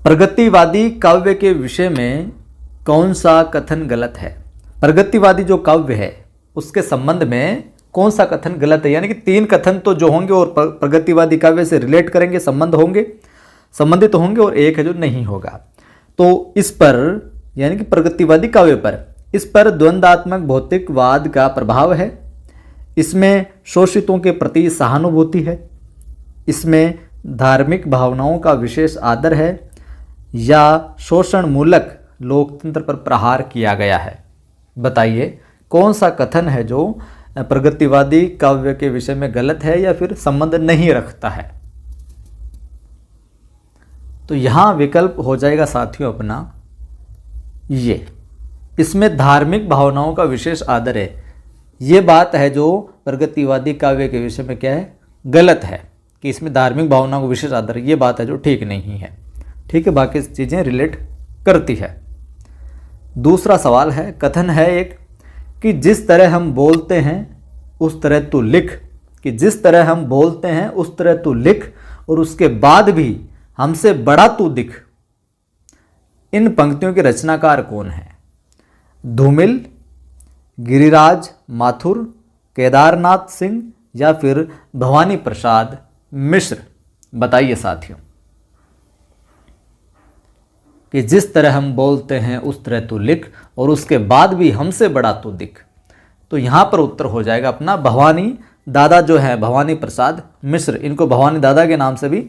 प्रगतिवादी काव्य के विषय में कौन सा कथन गलत है? प्रगतिवादी जो काव्य है उसके संबंध में कौन सा कथन गलत है? यानी कि 3 कथन तो जो होंगे और प्रगतिवादी काव्य से रिलेट करेंगे, संबंधित होंगे, और एक है जो नहीं होगा। तो इस पर यानी कि प्रगतिवादी काव्य पर, इस पर द्वंद्वात्मक भौतिकवाद का प्रभाव है, इसमें शोषितों के प्रति सहानुभूति है, इसमें धार्मिक भावनाओं का विशेष आदर है, या शोषण मूलक लोकतंत्र पर प्रहार किया गया है। बताइए कौन सा कथन है जो प्रगतिवादी काव्य के विषय में गलत है या फिर संबंध नहीं रखता है? तो यहाँ विकल्प हो जाएगा साथियों अपना ये, इसमें धार्मिक भावनाओं का विशेष आदर है। ये बात है जो प्रगतिवादी काव्य के विषय में क्या है, गलत है, कि इसमें धार्मिक भावनाओं का विशेष आदर है। ये बात है जो ठीक नहीं है। ठीक है, बाकी चीज़ें रिलेट करती है। दूसरा सवाल है, कथन है एक कि जिस तरह हम बोलते हैं उस तरह तू लिख, कि जिस तरह हम बोलते हैं उस तरह तू लिख, और उसके बाद भी हमसे बड़ा तू दिख। इन पंक्तियों के रचनाकार कौन है? धूमिल, गिरिराज माथुर, केदारनाथ सिंह, या फिर भवानी प्रसाद मिश्र? बताइए साथियों, कि जिस तरह हम बोलते हैं उस तरह तू लिख, और उसके बाद भी हमसे बड़ा तू दिख। तो यहाँ पर उत्तर हो जाएगा अपना भवानी दादा जो है, भवानी प्रसाद मिश्र। इनको भवानी दादा के नाम से भी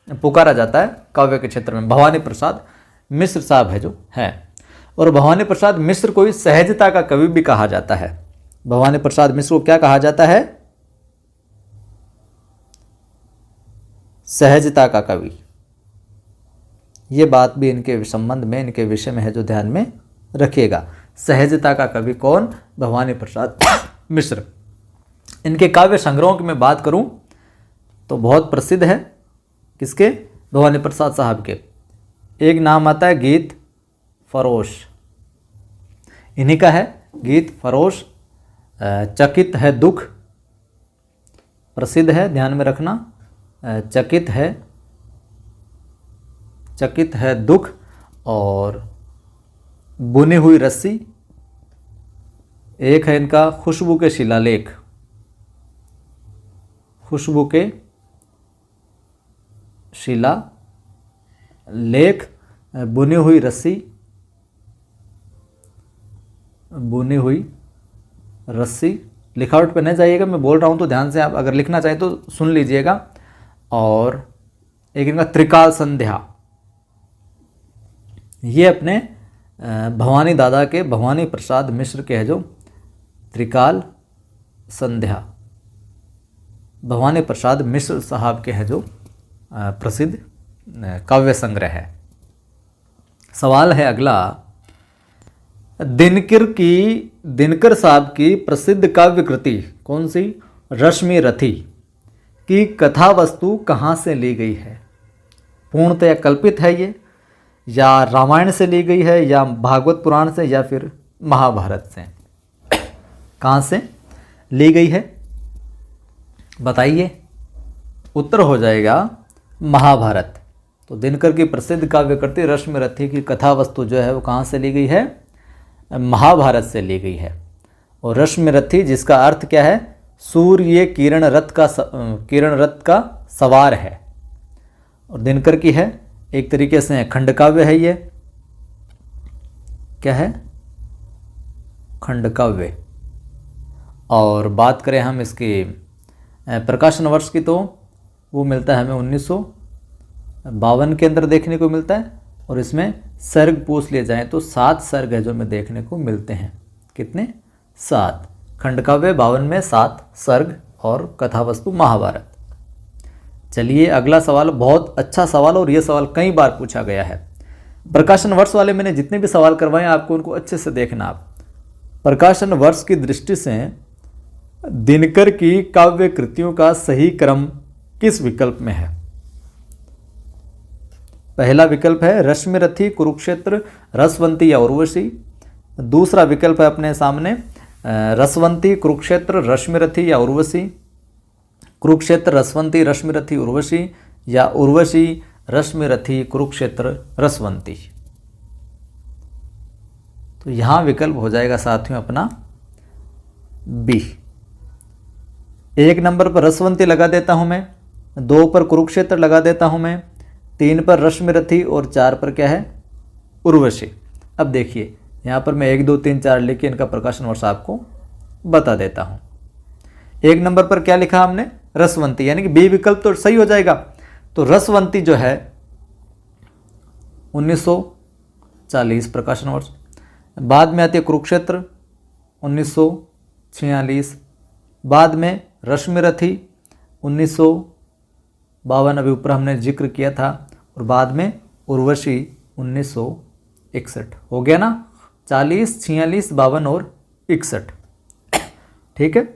पुकारा जाता है काव्य के क्षेत्र में। भवानी प्रसाद मिश्र साहब है जो है, और भवानी प्रसाद मिश्र को ही सहजता का कवि भी कहा जाता है। भवानी प्रसाद मिश्र को क्या कहा जाता है? सहजता का कवि। ये बात भी इनके संबंध में, इनके विषय में है जो ध्यान में रखिएगा। सहजता का कवि कौन? भवानी प्रसाद मिश्र। इनके काव्य संग्रहों की मैं बात करूं तो बहुत प्रसिद्ध है। किसके? भवानी प्रसाद साहब के। एक नाम आता है गीत फरोश, इन्हीं का है गीत फरोश। चकित है दुख प्रसिद्ध है, ध्यान में रखना। चकित है दुख, और बुनी हुई रस्सी। एक है इनका खुशबू के शिलालेख, खुशबू के शिलालेख, बुनी हुई रस्सी, बुनी हुई रस्सी। लिखावट पे नहीं जाइएगा, मैं बोल रहा हूँ तो ध्यान से आप अगर लिखना चाहें तो सुन लीजिएगा। और एक इनका त्रिकाल संध्या, ये अपने भवानी दादा के, भवानी प्रसाद मिश्र के है जो त्रिकाल संध्या, भवानी प्रसाद मिश्र साहब के है जो प्रसिद्ध काव्य संग्रह है। सवाल है अगला, दिनकर साहब की प्रसिद्ध काव्य कृति कौन सी? रश्मि रथी की कथा वस्तु कहाँ से ली गई है? पूर्णतया कल्पित है ये, या रामायण से ली गई है, या भागवत पुराण से, या फिर महाभारत से? कहाँ से ली गई है? बताइए। उत्तर हो जाएगा महाभारत। तो दिनकर की प्रसिद्ध काव्य कृति रश्मि रथी की कथा वस्तु जो है वो कहाँ से ली गई है? महाभारत से ली गई है। और रश्मि रथी जिसका अर्थ क्या है? सूर्य किरण रथ का सवार है। और दिनकर की है एक तरीके से खंड काव्य है। ये क्या है? खंड काव्य। और बात करें हम इसकी प्रकाशन वर्ष की तो वो मिलता है हमें 1952 के अंदर देखने को मिलता है। और इसमें सर्ग पूछ लिए जाएं तो 7 सर्ग है जो हमें देखने को मिलते हैं। कितने? 7। खंड काव्य 52 में 7 सर्ग, और कथावस्तु महाभारत। चलिए अगला सवाल, बहुत अच्छा सवाल, और यह सवाल कई बार पूछा गया है। प्रकाशन वर्ष वाले मैंने जितने भी सवाल करवाए आपको उनको अच्छे से देखना आप। प्रकाशन वर्ष की दृष्टि से दिनकर की काव्य कृतियों का सही क्रम किस विकल्प में है? पहला विकल्प है रश्मि रथी, कुरुक्षेत्र, रसवंती या उर्वशी। दूसरा विकल्प है अपने सामने रसवंती, कुरुक्षेत्र, रश्मि रथी या उर्वशी। कुरुक्षेत्र, रसवंती, रश्मि रथी, उर्वशी, या उर्वशी, रश्मिरथी, कुरुक्षेत्र, रसवंती। तो यहाँ विकल्प हो जाएगा साथियों अपना बी। 1 नंबर पर रसवंती लगा देता हूँ मैं, 2 पर कुरुक्षेत्र लगा देता हूँ मैं, 3 पर रश्मिरथी और 4 पर क्या है, उर्वशी। अब देखिए यहाँ पर मैं 1 2 3 4 लिख के इनका प्रकाशन वर्ष आपको बता देता हूँ। 1 नंबर पर क्या लिखा हमने, रसवंती, यानी कि बी विकल्प तो सही हो जाएगा। तो रसवंती जो है 1940 प्रकाशन वर्ष। बाद में आती है कुरुक्षेत्र 1946, बाद में रश्मिरथी 1952, अभी ऊपर हमने जिक्र किया था, और बाद में उर्वशी 1961। हो गया ना, 40, 46, 52 और 61। ठीक है,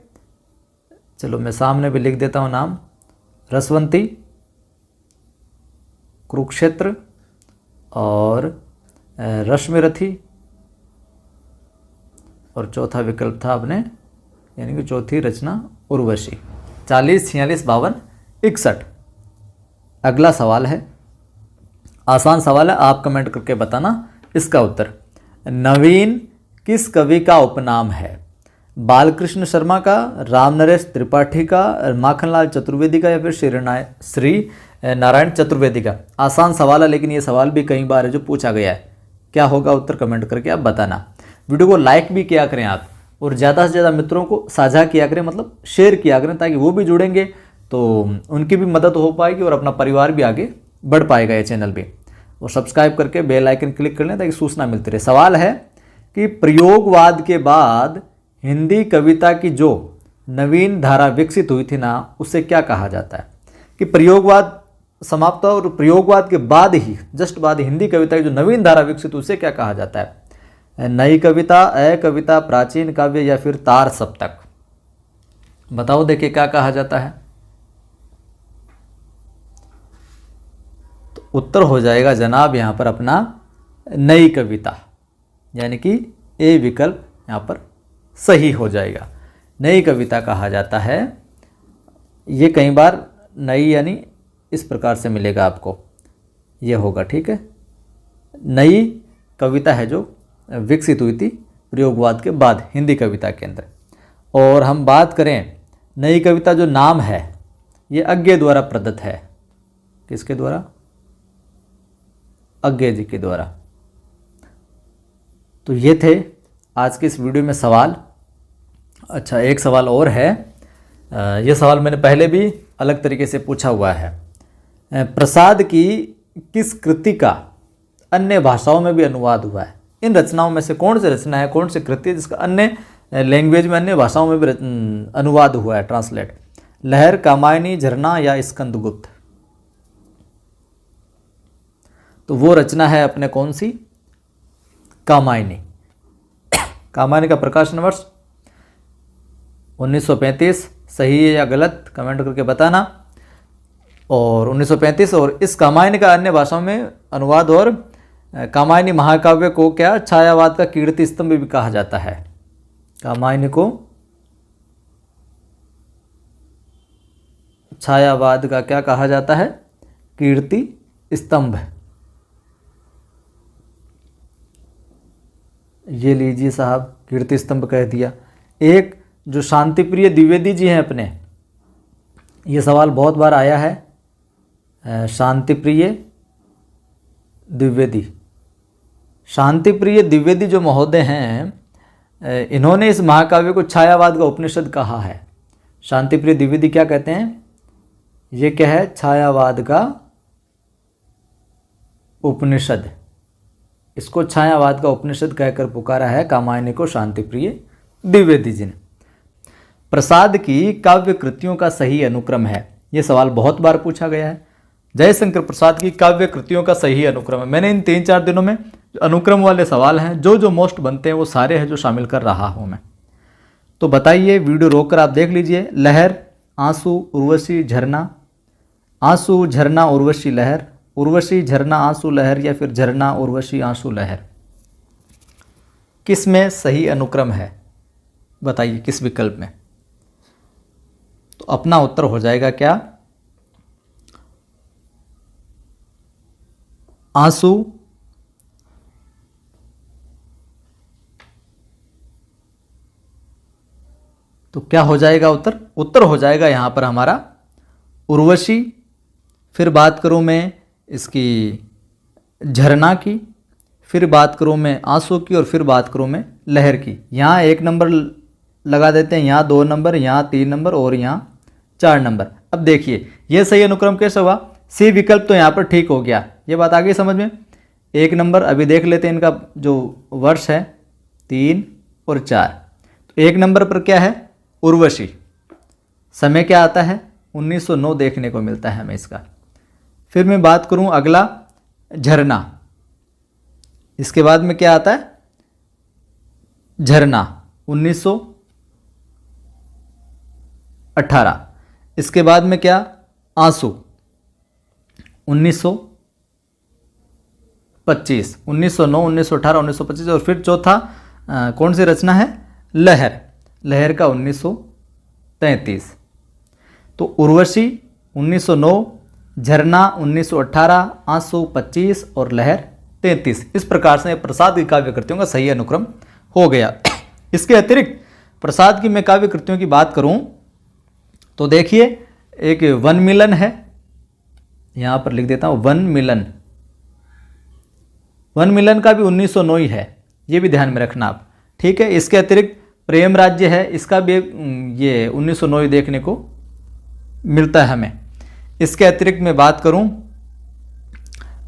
चलो मैं सामने भी लिख देता हूँ नाम, रसवंती, कुरुक्षेत्र और रश्मिरथी, और चौथा विकल्प था अपने, यानी कि चौथी रचना उर्वशी। 40, 46, 52, 61। अगला सवाल है, आसान सवाल है, आप कमेंट करके बताना इसका उत्तर। नवीन किस कवि का उपनाम है? बालकृष्ण शर्मा का, रामनरेश त्रिपाठी का, माखनलाल चतुर्वेदी का, या फिर श्री नारायण चतुर्वेदी का? आसान सवाल है, लेकिन ये सवाल भी कई बार है जो पूछा गया है। क्या होगा उत्तर, कमेंट करके आप बताना। वीडियो को लाइक भी किया करें आप, और ज़्यादा से ज़्यादा मित्रों को साझा किया करें, मतलब शेयर किया करें, ताकि वो भी जुड़ेंगे तो उनकी भी मदद हो पाएगी और अपना परिवार भी आगे बढ़ पाएगा ये चैनल भी। और सब्सक्राइब करके बेल आइकन क्लिक कर लें ताकि सूचना मिलती रहे। सवाल है कि प्रयोगवाद के बाद हिंदी कविता की जो नवीन धारा विकसित हुई थी ना, उसे क्या कहा जाता है? कि प्रयोगवाद समाप्त हुआ और प्रयोगवाद के बाद ही, जस्ट बाद, हिंदी कविता की जो नवीन धारा विकसित हुई उसे क्या कहा जाता है? नई कविता, कविता, प्राचीन काव्य, या फिर तार सप्तक? बताओ, देखिए क्या कहा जाता है। तो उत्तर हो जाएगा जनाब यहाँ पर अपना नई कविता, यानी कि ए विकल्प यहाँ पर सही हो जाएगा। नई कविता कहा जाता है। ये कई बार नई यानी इस प्रकार से मिलेगा आपको, ये होगा, ठीक है। नई कविता है जो विकसित हुई थी प्रयोगवाद के बाद हिंदी कविता के अंदर। और हम बात करें नई कविता जो नाम है, ये अज्ञे द्वारा प्रदत्त है। किसके द्वारा? अज्ञे जी के द्वारा। तो ये थे आज के इस वीडियो में सवाल। अच्छा, एक सवाल और है, ये सवाल मैंने पहले भी अलग तरीके से पूछा हुआ है। प्रसाद की किस कृति का अन्य भाषाओं में भी अनुवाद हुआ है? इन रचनाओं में से कौन सी रचना है, कौन सी कृति जिसका अन्य लैंग्वेज में, अन्य भाषाओं में भी अनुवाद हुआ है, ट्रांसलेट? लहर, कामायनी, झरना या स्कंदगुप्त? तो वो रचना है अपने कौन सी? कामायनी। कामायनी का प्रकाशन वर्ष 1935। सही है या गलत कमेंट करके बताना। और 1935, और इस कामायनी का अन्य भाषाओं में अनुवाद, और कामायनी महाकाव्य को क्या छायावाद का कीर्ति स्तंभ भी कहा जाता है? कामायनी को छायावाद का क्या कहा जाता है? कीर्ति स्तंभ। ये लीजिए साहब, कीर्ति स्तंभ कह दिया। एक जो शांतिप्रिय द्विवेदी जी हैं अपने, ये सवाल बहुत बार आया है। शांतिप्रिय द्विवेदी, शांतिप्रिय द्विवेदी जो महोदय हैं, इन्होंने इस महाकाव्य को छायावाद का उपनिषद कहा है। शांतिप्रिय द्विवेदी क्या कहते हैं? ये क्या है? छायावाद का उपनिषद। इसको छायावाद का उपनिषद कहकर पुकारा है कामायनी को शांतिप्रिय द्विवेदी जी ने। प्रसाद की काव्य कृतियों का सही अनुक्रम है, ये सवाल बहुत बार पूछा गया है। जयशंकर प्रसाद की काव्य कृतियों का सही अनुक्रम है। मैंने इन 3-4 दिनों में अनुक्रम वाले सवाल हैं, जो मोस्ट बनते हैं वो सारे हैं जो शामिल कर रहा हूं मैं। तो बताइए, वीडियो रोककर आप देख लीजिए। लहर, आंसू, उर्वशी, झरना। आंसू, झरना, उर्वशी, लहर। उर्वशी, झरना, आंसू, लहर, या फिर झरना, उर्वशी, आंसू, लहर? किस में सही अनुक्रम है बताइए, किस विकल्प में? तो अपना उत्तर हो जाएगा क्या? आंसू, तो क्या हो जाएगा उत्तर? उत्तर हो जाएगा यहां पर हमारा उर्वशी। फिर बात करूं मैं इसकी झरना की, फिर बात करूं मैं आंसू की, और फिर बात करूं मैं लहर की। यहाँ 1 नंबर लगा देते हैं, यहाँ 2 नंबर, यहाँ 3 नंबर और यहाँ 4 नंबर। अब देखिए ये सही अनुक्रम कैसे हुआ? सी विकल्प तो यहाँ पर ठीक हो गया। ये बात आ गई समझ में? 1 नंबर अभी देख लेते हैं, इनका जो वर्ष है 3 और 4। तो 1 नंबर पर क्या है? उर्वशी। समय क्या आता है? 1909 देखने को मिलता है हमें इसका। फिर मैं बात करूं अगला झरना, इसके बाद में क्या आता है? झरना 1918। इसके बाद में क्या? आंसू 1925, 1909, 1918, 1925। और फिर चौथा कौन सी रचना है? लहर। लहर का 1933। तो उर्वशी 1909, झरना 1918, आंसू 25 और लहर 33। इस प्रकार से प्रसाद की काव्य कृतियों का सही अनुक्रम हो गया। इसके अतिरिक्त प्रसाद की मैं काव्य कृतियों की बात करूं तो देखिए एक वन मिलन है, यहां पर लिख देता हूं वन मिलन। वन मिलन का भी 1909 ही है, ये भी ध्यान में रखना आप, ठीक है। इसके अतिरिक्त प्रेम राज्य है, इसका भी ये 1909 ही देखने को मिलता है हमें। इसके अतिरिक्त मैं बात करूं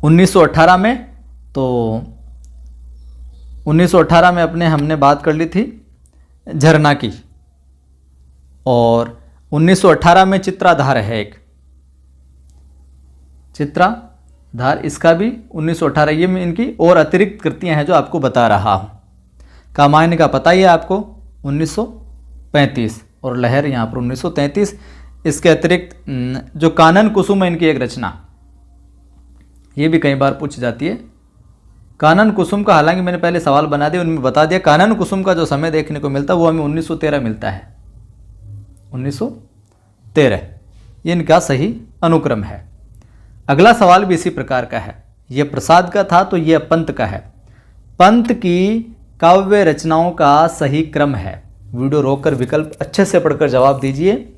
1918 में, तो 1918 में हमने बात कर ली थी झरना की, और 1918 में चित्राधार है एक, चित्राधार, इसका भी 1918। ये में इनकी और अतिरिक्त कृतियां हैं जो आपको बता रहा हूं। कामायनी का पता ही है आपको 1935 और लहर यहाँ पर 1933। इसके अतिरिक्त जो कानन कुसुम है इनकी एक रचना, ये भी कई बार पूछी जाती है। कानन कुसुम का हालांकि मैंने पहले सवाल बना दिया, उनमें बता दिया। कानन कुसुम का जो समय देखने को मिलता है वो हमें 1913 मिलता है, 1913। ये इनका सही अनुक्रम है। अगला सवाल भी इसी प्रकार का है, ये प्रसाद का था तो ये पंत का है। पंत की काव्य रचनाओं का सही क्रम है। वीडियो रोककर विकल्प अच्छे से पढ़कर जवाब दीजिए।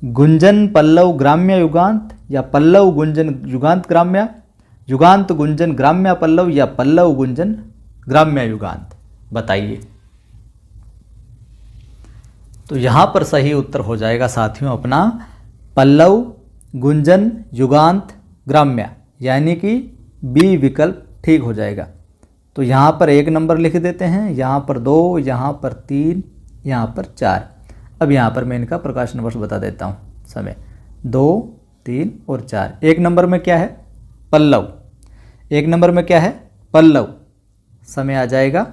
गुंजन पल्लव ग्राम्य युगांत, या पल्लव गुंजन युगांत ग्राम्य, युगांत गुंजन ग्राम्य पल्लव, या पल्लव गुंजन ग्राम्य युगांत, बताइए। तो यहां पर सही उत्तर हो जाएगा साथियों अपना पल्लव गुंजन युगांत ग्राम्य, यानी कि बी विकल्प ठीक हो जाएगा। तो यहाँ पर 1 नंबर लिख देते हैं, यहाँ पर 2, यहाँ पर 3, यहाँ पर 4। अब यहाँ पर मैं इनका प्रकाशन वर्ष बता देता हूँ। समय 2, 3 और 4। 1 नंबर में क्या है? पल्लव। 1 नंबर में क्या है? पल्लव। समय आ जाएगा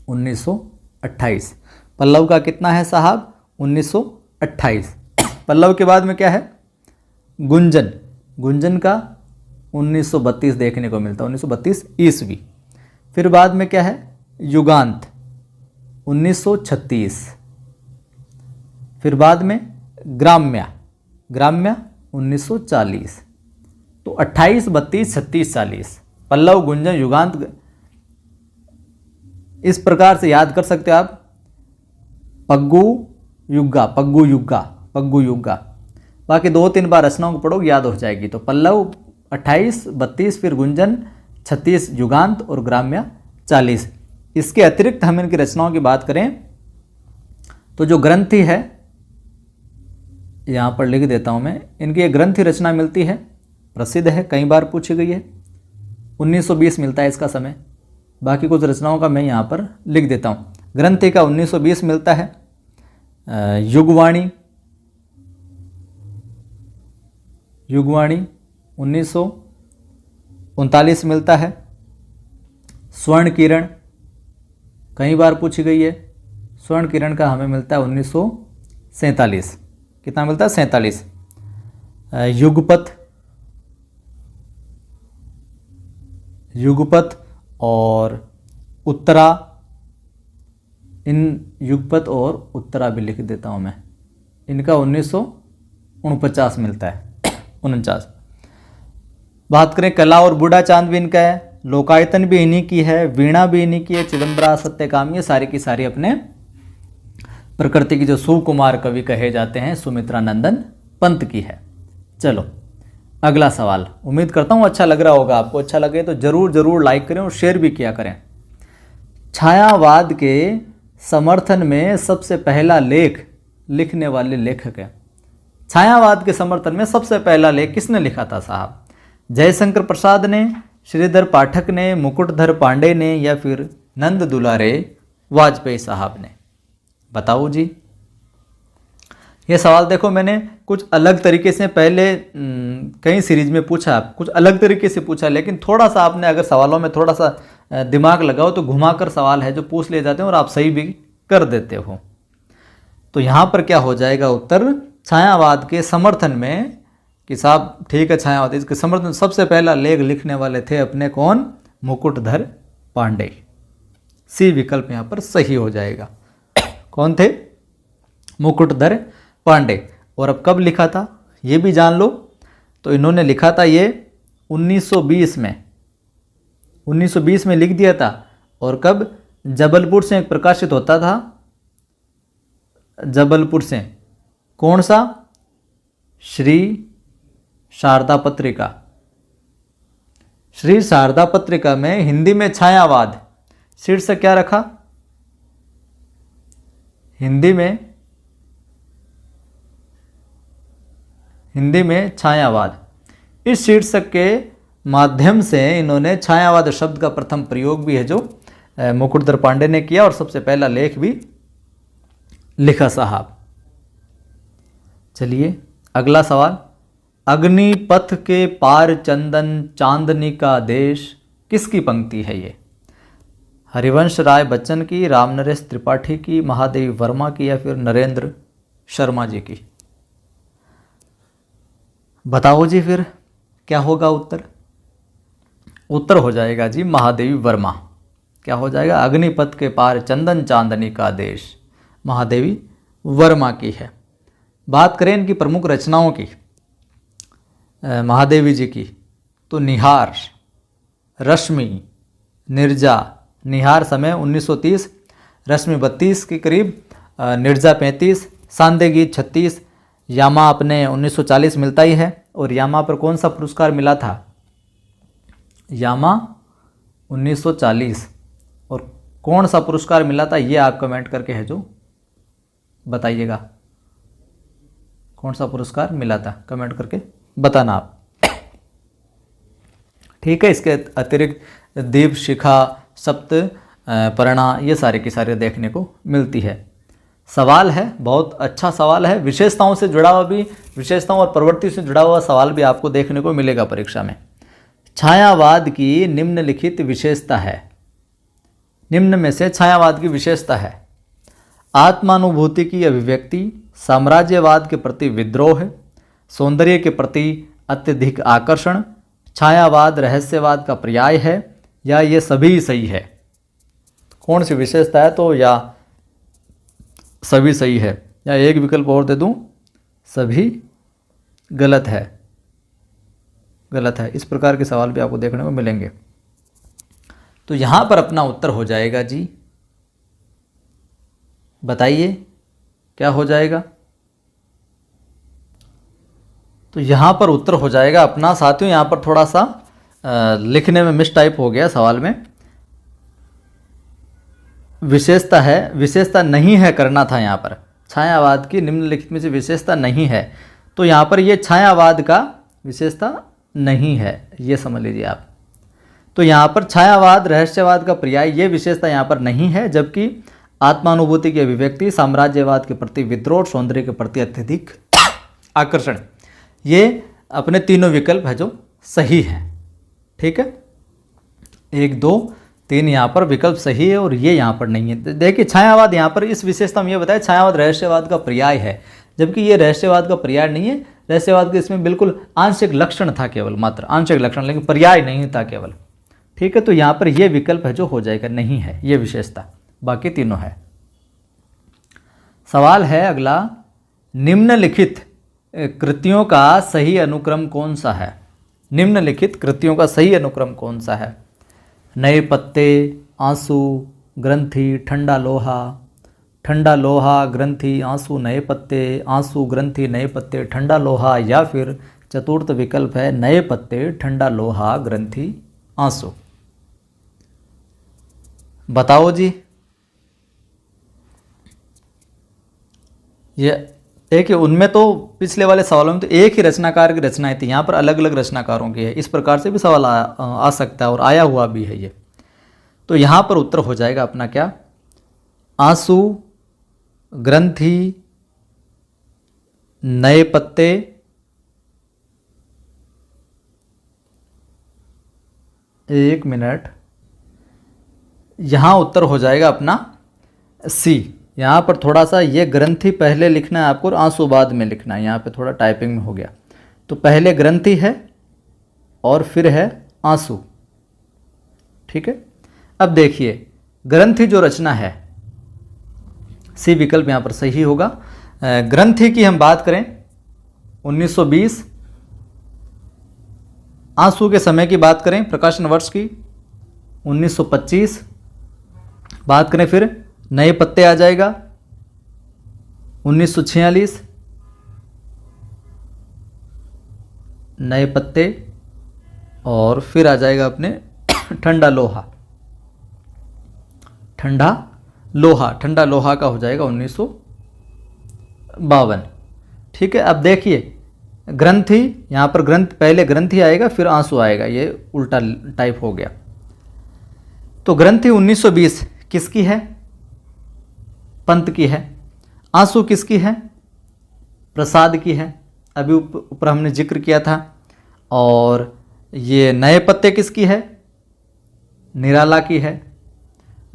1928। पल्लव का कितना है साहब? 1928। पल्लव के बाद में क्या है? गुंजन। गुंजन का 1932 देखने को मिलता है, 1932 ईस्वी। फिर बाद में क्या है? युगांत 1936। फिर बाद में ग्राम्य, ग्राम्य 1940। तो 28, 32, 36, 40 पल्लव गुंजन युगांत। इस प्रकार से याद कर सकते हो आप। पग्गू युग्गा, पग्गू युग्गा, पग्गू युग्गा। बाकी 2-3 बार रचनाओं को पढ़ोगे याद हो जाएगी। तो पल्लव 28, 32, फिर गुंजन 36, युगांत और ग्राम्य 40। इसके अतिरिक्त हम इनकी रचनाओं की बात करें तो जो ग्रंथि है, यहाँ पर लिख देता हूँ मैं, इनकी एक ग्रंथि रचना मिलती है, प्रसिद्ध है, कई बार पूछी गई है। 1920 मिलता है इसका समय। बाकी कुछ रचनाओं का मैं यहाँ पर लिख देता हूँ। ग्रंथि का 1920 मिलता है। युगवाणी, युगवाणी 1939 मिलता है। स्वर्ण किरण कई बार पूछी गई है। स्वर्ण किरण का हमें मिलता है 1947। कितना मिलता है? 47। युगपथ, युगपथ और उत्तरा, इन युगपथ और उत्तरा भी लिख देता हूं मैं, इनका 1949 मिलता है, 49। बात करें कला और बूढ़ा चांद भी इनका है, लोकायतन भी इन्हीं की है, वीणा भी इन्हीं की है, चिदम्बरा, सत्यकामी, सारी की सारी अपने प्रकृति की जो सुकुमार कवि कहे जाते हैं सुमित्रा नंदन पंत की है। चलो अगला सवाल, उम्मीद करता हूँ अच्छा लग रहा होगा आपको। अच्छा लगे तो जरूर जरूर लाइक करें और शेयर भी किया करें। छायावाद के समर्थन में सबसे पहला लेख लिखने वाले लेखक हैं। छायावाद के समर्थन में सबसे पहला लेख किसने लिखा था साहब? जयशंकर प्रसाद ने, श्रीधर पाठक ने, मुकुटधर पांडे ने, या फिर नंद दुलारे वाजपेयी साहब ने? बताओ जी। ये सवाल देखो मैंने कुछ अलग तरीके से पहले कई सीरीज में पूछा, कुछ अलग तरीके से पूछा, लेकिन थोड़ा सा आपने अगर सवालों में थोड़ा सा दिमाग लगाओ तो घुमाकर सवाल है जो पूछ लिए जाते हैं और आप सही भी कर देते हो। तो यहाँ पर क्या हो जाएगा उत्तर? छायावाद के समर्थन में कि साहब ठीक है, छायावाद इसके समर्थन सबसे पहला लेख लिखने वाले थे अपने कौन? मुकुटधर पांडे। सी विकल्प यहाँ पर सही हो जाएगा। कौन थे? मुकुटधर पांडे। और अब कब लिखा था ये भी जान लो। तो इन्होंने लिखा था ये 1920 में, 1920 में लिख दिया था। और कब? जबलपुर से एक प्रकाशित होता था, जबलपुर से। कौन सा? श्री शारदा पत्रिका। श्री शारदा पत्रिका में हिंदी में छायावाद शीर्षक क्या रखा? हिंदी में छायावाद। इस शीर्षक के माध्यम से इन्होंने छायावाद शब्द का प्रथम प्रयोग भी है जो मुकुटधर पांडे ने किया और सबसे पहला लेख भी लिखा साहब। चलिए अगला सवाल, अग्निपथ के पार चंदन चांदनी का देश किसकी पंक्ति है ये? हरिवंश राय बच्चन की, रामनरेश त्रिपाठी की, महादेवी वर्मा की, या फिर नरेंद्र शर्मा जी की? बताओ जी फिर क्या होगा उत्तर? उत्तर हो जाएगा जी महादेवी वर्मा। क्या हो जाएगा? अग्निपथ के पार चंदन चांदनी का देश महादेवी वर्मा की है। बात करें इनकी प्रमुख रचनाओं की, महादेवी जी की, तो निहार, रश्मि, निर्जा। निहार समय 1930, रश्मि 32 के करीब, निर्जा 35, सांदे गीत 36, यामा अपने 1940 मिलता ही है। और यामा पर कौन सा पुरस्कार मिला था? यामा 1940। और कौन सा पुरस्कार मिला था ये आप कमेंट करके है जो बताइएगा, कौन सा पुरस्कार मिला था कमेंट करके बताना आप। ठीक है, इसके अतिरिक्त दीप शिखा, सप्त पर्णा, ये सारे की सारे देखने को मिलती है। सवाल है, बहुत अच्छा सवाल है, विशेषताओं से जुड़ा हुआ भी, विशेषताओं और प्रवृत्ति से जुड़ा हुआ सवाल भी आपको देखने को मिलेगा परीक्षा में। छायावाद की निम्नलिखित विशेषता है, निम्न में से छायावाद की विशेषता है: आत्मानुभूति की अभिव्यक्ति, साम्राज्यवाद के प्रति विद्रोह, सौंदर्य के प्रति अत्यधिक आकर्षण, छायावाद रहस्यवाद का पर्याय है, या ये सभी सही है? कौन सी विशेषता है? तो या सभी सही है, या एक विकल्प और दे दूं, सभी गलत है, गलत है। इस प्रकार के सवाल भी आपको देखने को मिलेंगे। तो यहां पर अपना उत्तर हो जाएगा जी, बताइए क्या हो जाएगा? तो यहां पर उत्तर हो जाएगा अपना, साथियों यहां पर थोड़ा सा लिखने में मिस टाइप हो गया सवाल में। विशेषता है, विशेषता नहीं है करना था यहाँ पर। छायावाद की निम्नलिखित में से विशेषता नहीं है, तो यहाँ पर ये छायावाद का विशेषता नहीं है, ये समझ लीजिए आप। तो यहाँ पर छायावाद रहस्यवाद का पर्याय, ये विशेषता यहाँ पर नहीं है, जबकि आत्मानुभूति की अभिव्यक्ति, साम्राज्यवाद के प्रति विद्रोह, सौंदर्य के प्रति अत्यधिक आकर्षण, ये अपने तीनों विकल्प है जो सही है। ठीक है, 1 2 3 यहाँ पर विकल्प सही है और ये यहाँ पर नहीं है। देखिए छायावाद यहाँ पर इस विशेषता में ये बताया छायावाद रहस्यवाद का पर्याय है, जबकि ये रहस्यवाद का पर्याय नहीं है। रहस्यवाद के इसमें बिल्कुल आंशिक लक्षण था, केवल मात्र आंशिक लक्षण, लेकिन पर्याय नहीं था केवल। ठीक है, तो यहाँ पर ये विकल्प है जो हो जाएगा, नहीं है ये विशेषता, बाकी तीनों है। सवाल है अगला, निम्नलिखित कृतियों का सही अनुक्रम कौन सा है? निम्नलिखित कृतियों का सही अनुक्रम कौन सा है? नए पत्ते, आंसू, ग्रंथि, ठंडा लोहा, ठंडा लोहा, ग्रंथि, आंसू, नए पत्ते, आंसू, ग्रंथि, नए पत्ते, ठंडा लोहा, या फिर चतुर्थ विकल्प है नए पत्ते, ठंडा लोहा, ग्रंथि, आंसू। बताओ जी। ये देखिए, उनमें तो पिछले वाले सवालों में तो एक ही रचनाकार की रचनाएं थी, यहाँ पर अलग अलग रचनाकारों की है। इस प्रकार से भी सवाल आ सकता है और आया हुआ भी है ये। तो यहाँ पर उत्तर हो जाएगा अपना क्या? आंसू, ग्रंथि, नए पत्ते, एक मिनट, यहाँ उत्तर हो जाएगा अपना सी। यहाँ पर थोड़ा सा ये ग्रंथि पहले लिखना है आपको और आंसू बाद में लिखना है, यहाँ पे थोड़ा टाइपिंग में हो गया। तो पहले ग्रंथि है और फिर है आंसू, ठीक है। अब देखिए, ग्रंथि जो रचना है, सी विकल्प यहाँ पर सही होगा। ग्रंथि की हम बात करें 1920, आंसू के समय की बात करें प्रकाशन वर्ष की 1925, बात करें फिर नए पत्ते आ जाएगा 1946, नए पत्ते, और फिर आ जाएगा अपने ठंडा लोहा। ठंडा लोहा, ठंडा लोहा का हो जाएगा 1952, ठीक है। अब देखिए ग्रंथि, यहाँ पर ग्रंथ पहले ग्रंथि आएगा फिर आंसू आएगा, ये उल्टा टाइप हो गया। तो ग्रंथि 1920 किसकी है? पंत की है। आंसू किसकी है? प्रसाद की है, अभी ऊपर हमने जिक्र किया था। और ये नए पत्ते किसकी है? निराला की है।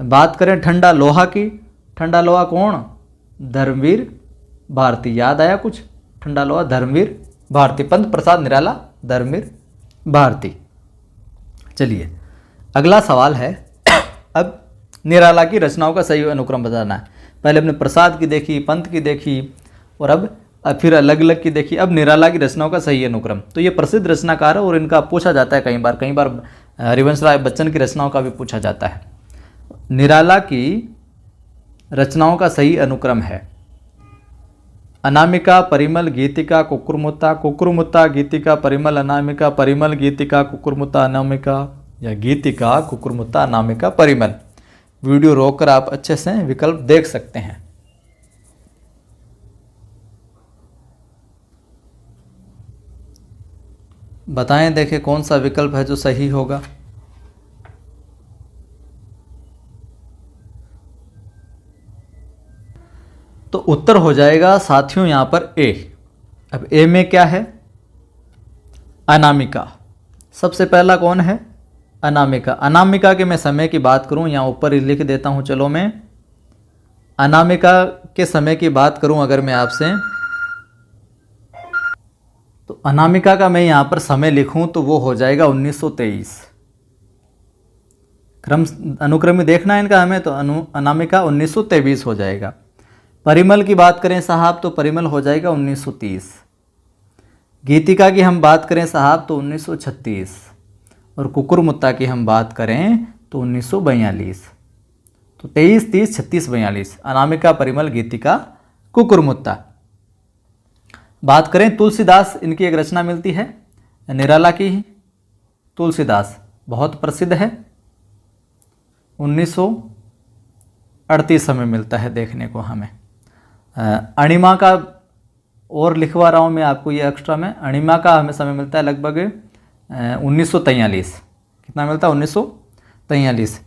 बात करें ठंडा लोहा की, ठंडा लोहा कौन? धर्मवीर भारती। याद आया कुछ? ठंडा लोहा धर्मवीर भारती, पंत प्रसाद निराला धर्मवीर भारती। चलिए अगला सवाल है, अब निराला की रचनाओं का सही अनुक्रम बताना है। पहले हमने प्रसाद की देखी, पंत की देखी, और अब फिर अलग अलग की देखी। अब निराला की रचनाओं का सही अनुक्रम। तो ये प्रसिद्ध रचनाकार है और इनका पूछा जाता है कई बार हरिवंश राय बच्चन की रचनाओं का भी पूछा जाता है। निराला की रचनाओं का सही अनुक्रम है अनामिका, परिमल, गीतिका, कुकुरमुत्ता, कुकुरमुत्ता, गीतिका, परिमल, अनामिका, परिमल, गीतिका, कुकुरमुत्ता, अनामिका, या गीतिका, कुकुरमुत्ता, अनामिका, परिमल। वीडियो रोककर आप अच्छे से विकल्प देख सकते हैं। बताएं, देखें कौन सा विकल्प है जो सही होगा। तो उत्तर हो जाएगा साथियों यहाँ पर ए। अब ए में क्या है? अनामिका। सबसे पहला कौन है? अनामिका। अनामिका के मैं समय की बात करूं, यहाँ ऊपर ही लिख देता हूं। चलो मैं अनामिका के समय की बात करूं अगर मैं आपसे, तो अनामिका का मैं यहाँ पर समय लिखूं तो वो हो जाएगा 1923। क्रम अनुक्रम में देखना है इनका हमें, तो अनामिका 1923 हो जाएगा। परिमल की बात करें साहब तो परिमल हो जाएगा 1930। गीतिका की हम बात करें साहब तो 1936, और कुकुरमुत्ता की हम बात करें तो 1942। तो 23, 30, 36, 42, अनामिका, परिमल, गीतिका, कुकुरमुत्ता। बात करें तुलसीदास, इनकी एक रचना मिलती है निराला की ही, तुलसीदास बहुत प्रसिद्ध है, 1938 समय मिलता है देखने को हमें। अणिमा का और लिखवा रहा हूँ मैं आपको ये एक्स्ट्रा में, अणिमा का हमें समय मिलता है लगभग 1943। कितना मिलता है? 1943।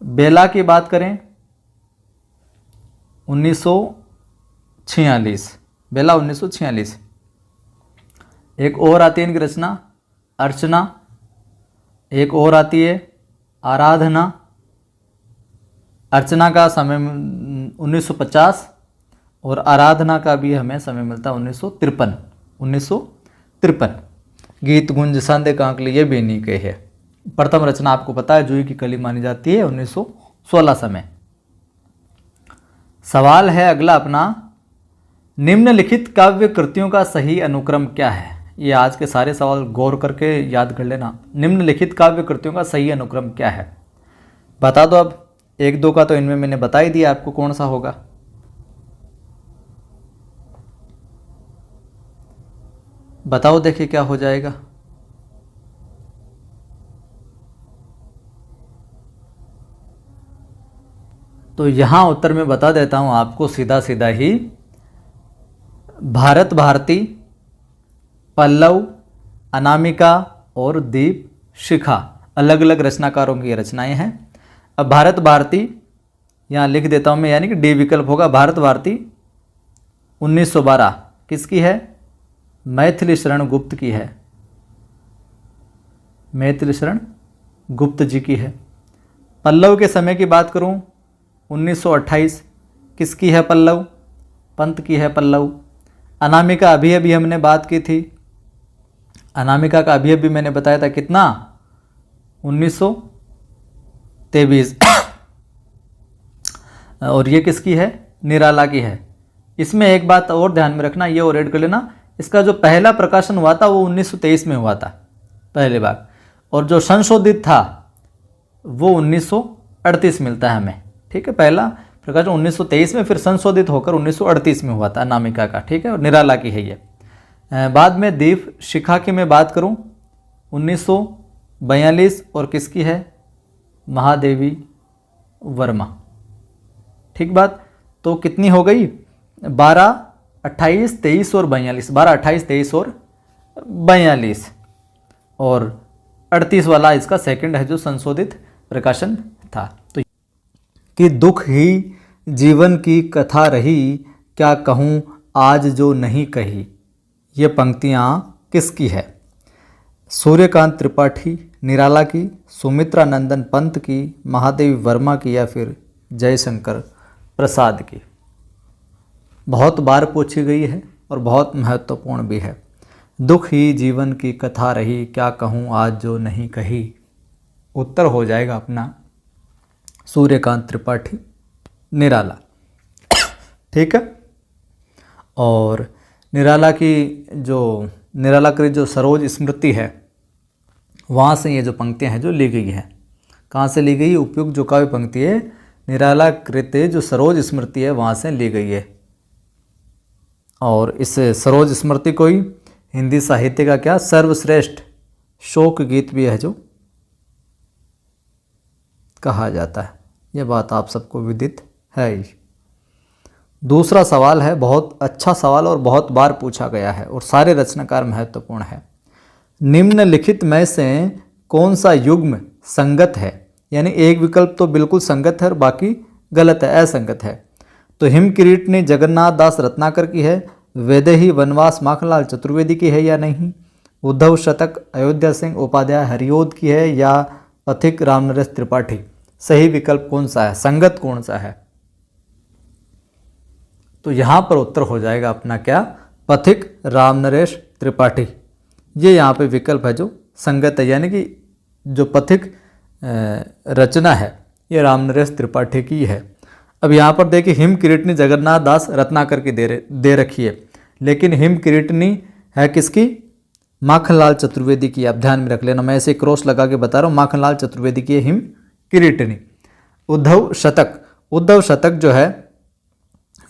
बेला की बात करें 1946, बेला 1946। एक और आती है इनकी रचना अर्चना, एक और आती है आराधना। अर्चना का समय 1950 और आराधना का भी हमें समय मिलता है 1953। गीत गुंज सांदे कांकली ये भी इन्हीं के है। प्रथम रचना आपको पता है जूही की कली मानी जाती है 1916 समय। सवाल है अगला अपना, निम्नलिखित काव्य कृतियों का सही अनुक्रम क्या है? ये आज के सारे सवाल गौर करके याद कर लेना। निम्नलिखित काव्य कृतियों का सही अनुक्रम क्या है? बता दो। अब 1-2 का तो इनमें मैंने बता ही दिया आपको कौन सा होगा। बताओ, देखिए क्या हो जाएगा। तो यहाँ उत्तर में बता देता हूँ आपको सीधा सीधा ही। भारत भारती, पल्लव, अनामिका और दीप शिखा अलग अलग रचनाकारों की रचनाएं हैं। अब भारत भारती यहाँ लिख देता हूँ मैं, यानी कि डी विकल्प होगा। भारत भारती 1912 किसकी है? मैथिली शरण गुप्त की है। मैथिली शरण गुप्त जी की है। पल्लव के समय की बात करूँ 1928 किसकी है? पल्लव पंत की है पल्लव। अनामिका अभी अभी हमने बात की थी। अनामिका का अभी अभी मैंने बताया था कितना? 1923। और ये किसकी है? निराला की है। इसमें एक बात और ध्यान में रखना, ये और ऐड कर लेना, इसका जो पहला प्रकाशन हुआ था वो 1923 में हुआ था पहले भाग, और जो संशोधित था वो 1938 मिलता है हमें। ठीक है, पहला प्रकाशन 1923 में, फिर संशोधित होकर 1938 में हुआ था अनामिका का। ठीक है, और निराला की है ये। बाद में दीप शिखा की मैं बात करूं 1942, और किसकी है? महादेवी वर्मा। ठीक बात। तो कितनी हो गई? 12, 28, 23 और 42। 12, 28, 23 और 42, और 38 वाला इसका सेकंड है जो संशोधित प्रकाशन था। तो कि दुख ही जीवन की कथा रही, क्या कहूँ आज जो नहीं कही, ये पंक्तियाँ किसकी है? सूर्यकांत त्रिपाठी निराला की, सुमित्रा नंदन पंत की, महादेवी वर्मा की, या फिर जयशंकर प्रसाद की? बहुत बार पूछी गई है और बहुत महत्वपूर्ण भी है। दुख ही जीवन की कथा रही, क्या कहूँ आज जो नहीं कही। उत्तर हो जाएगा अपना सूर्यकांत त्रिपाठी निराला। ठीक है। और निराला की जो सरोज स्मृति है, वहाँ से ये जो पंक्तियाँ हैं जो ली गई है, कहाँ से ली गई? उपयुक्त जो काव्य पंक्ति है निराला कृत जो सरोज स्मृति है वहाँ से ली गई है। और इस सरोज स्मृति को ही हिंदी साहित्य का क्या सर्वश्रेष्ठ शोक गीत भी है जो कहा जाता है। ये बात आप सबको विदित है ही। दूसरा सवाल है, बहुत अच्छा सवाल और बहुत बार पूछा गया है और सारे रचनाकार महत्वपूर्ण है। निम्नलिखित में से कौन सा युग्म संगत है? यानी एक विकल्प तो बिल्कुल संगत है और बाकी गलत है, असंगत है। तो हिम किरीटनी जगन्नाथ दास रत्नाकर की है, वैदेही वनवास माखनलाल चतुर्वेदी की है या नहीं, उद्धव शतक अयोध्या सिंह उपाध्याय हरिओद की है, या पथिक रामनरेश त्रिपाठी? सही विकल्प कौन सा है? संगत कौन सा है? तो यहाँ पर उत्तर हो जाएगा अपना क्या? पथिक रामनरेश त्रिपाठी। ये यहाँ पे विकल्प है जो संगत है, यानी कि जो पथिक रचना है ये रामनरेश त्रिपाठी की है। अब यहाँ पर देखिए हिम किरीटनी जगन्नाथ दास रत्नाकर की दे रखी है, लेकिन हिम किरीटनी है किसकी? माखनलाल चतुर्वेदी की। आप ध्यान में रख लेना, मैं ऐसे क्रॉस लगा के बता रहा हूँ, माखनलाल चतुर्वेदी की है हिम किरीटनी। उद्धव शतक जो है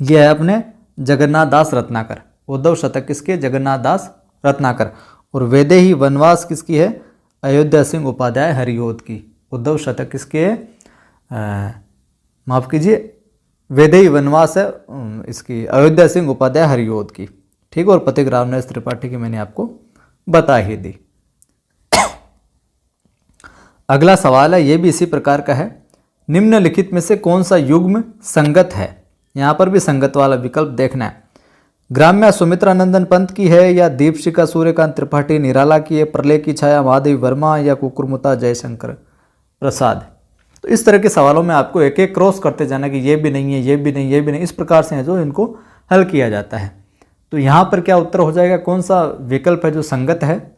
ये है अपने जगन्नाथ दास रत्नाकर। उद्धव शतक किसके? जगन्नाथ दास रत्नाकर। और वैदेही वनवास किसकी है? अयोध्या सिंह उपाध्याय हरिओद की। उद्धव शतक किसके है? माफ कीजिए, वैदेही वनवास है इसकी अयोध्या सिंह उपाध्याय हरिओद की। ठीक, और पथिक रामनरेश त्रिपाठी की मैंने आपको बता ही दी। अगला सवाल है, ये भी इसी प्रकार का है। निम्नलिखित में से कौन सा युग्म संगत है? यहाँ पर भी संगत वाला विकल्प देखना है। ग्राम्या सुमित्रा नंदन पंत की है, या दीपशिखा सूर्यकांत त्रिपाठी निराला की है, प्रलय की छाया महादेवी वर्मा, या कुकुरमुता जयशंकर प्रसाद? तो इस तरह के सवालों में आपको एक एक क्रॉस करते जाना कि ये भी नहीं है, ये भी नहीं, ये भी नहीं, इस प्रकार से है जो इनको हल किया जाता है। तो यहाँ पर क्या उत्तर हो जाएगा? कौन सा विकल्प है जो संगत है?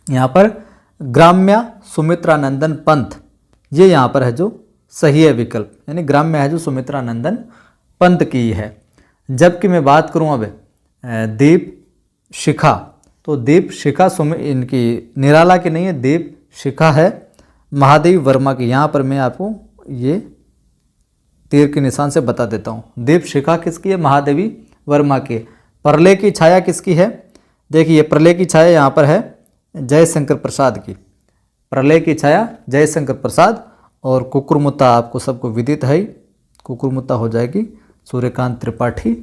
यहाँ पर ग्राम्या सुमित्रा नंदन पंत, ये यहाँ पर है जो सही है विकल्प, यानी ग्राम्य है जो सुमित्रा नंदन पंत की है। जबकि मैं बात करूँ अब दीप शिखा, तो दीप शिखा इनकी निराला की नहीं है, दीप शिखा है महादेवी वर्मा की। यहाँ पर मैं आपको ये तीर के निशान से बता देता हूँ। दीप शिखा किसकी है? महादेवी वर्मा की। प्रलय की छाया किसकी है? देखिए प्रलय की छाया यहाँ पर है जयशंकर प्रसाद की। प्रलय की छाया जयशंकर प्रसाद। और कुकुरमुत्ता आपको सबको विदित है ही, कुकुरमुत्ता हो जाएगी सूर्यकांत त्रिपाठी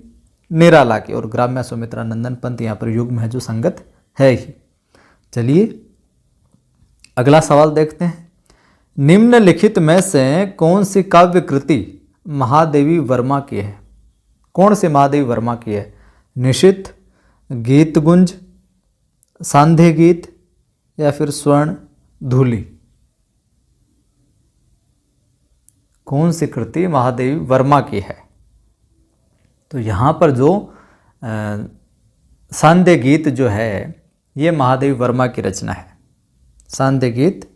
निराला की। और ग्राम्या सुमित्रा नंदन पंत यहाँ पर युग्म है जो संगत है ही। चलिए अगला सवाल देखते हैं। निम्नलिखित में से कौन सी काव्य कृति महादेवी वर्मा की है? कौन सी महादेवी वर्मा की है? निशित, गीतगुंज, सांध्य गीत या फिर स्वर्ण धूलि? कौन सी कृति महादेवी वर्मा की है? तो यहाँ पर जो सांध्य गीत जो है ये महादेवी वर्मा की रचना है। सांध्य गीत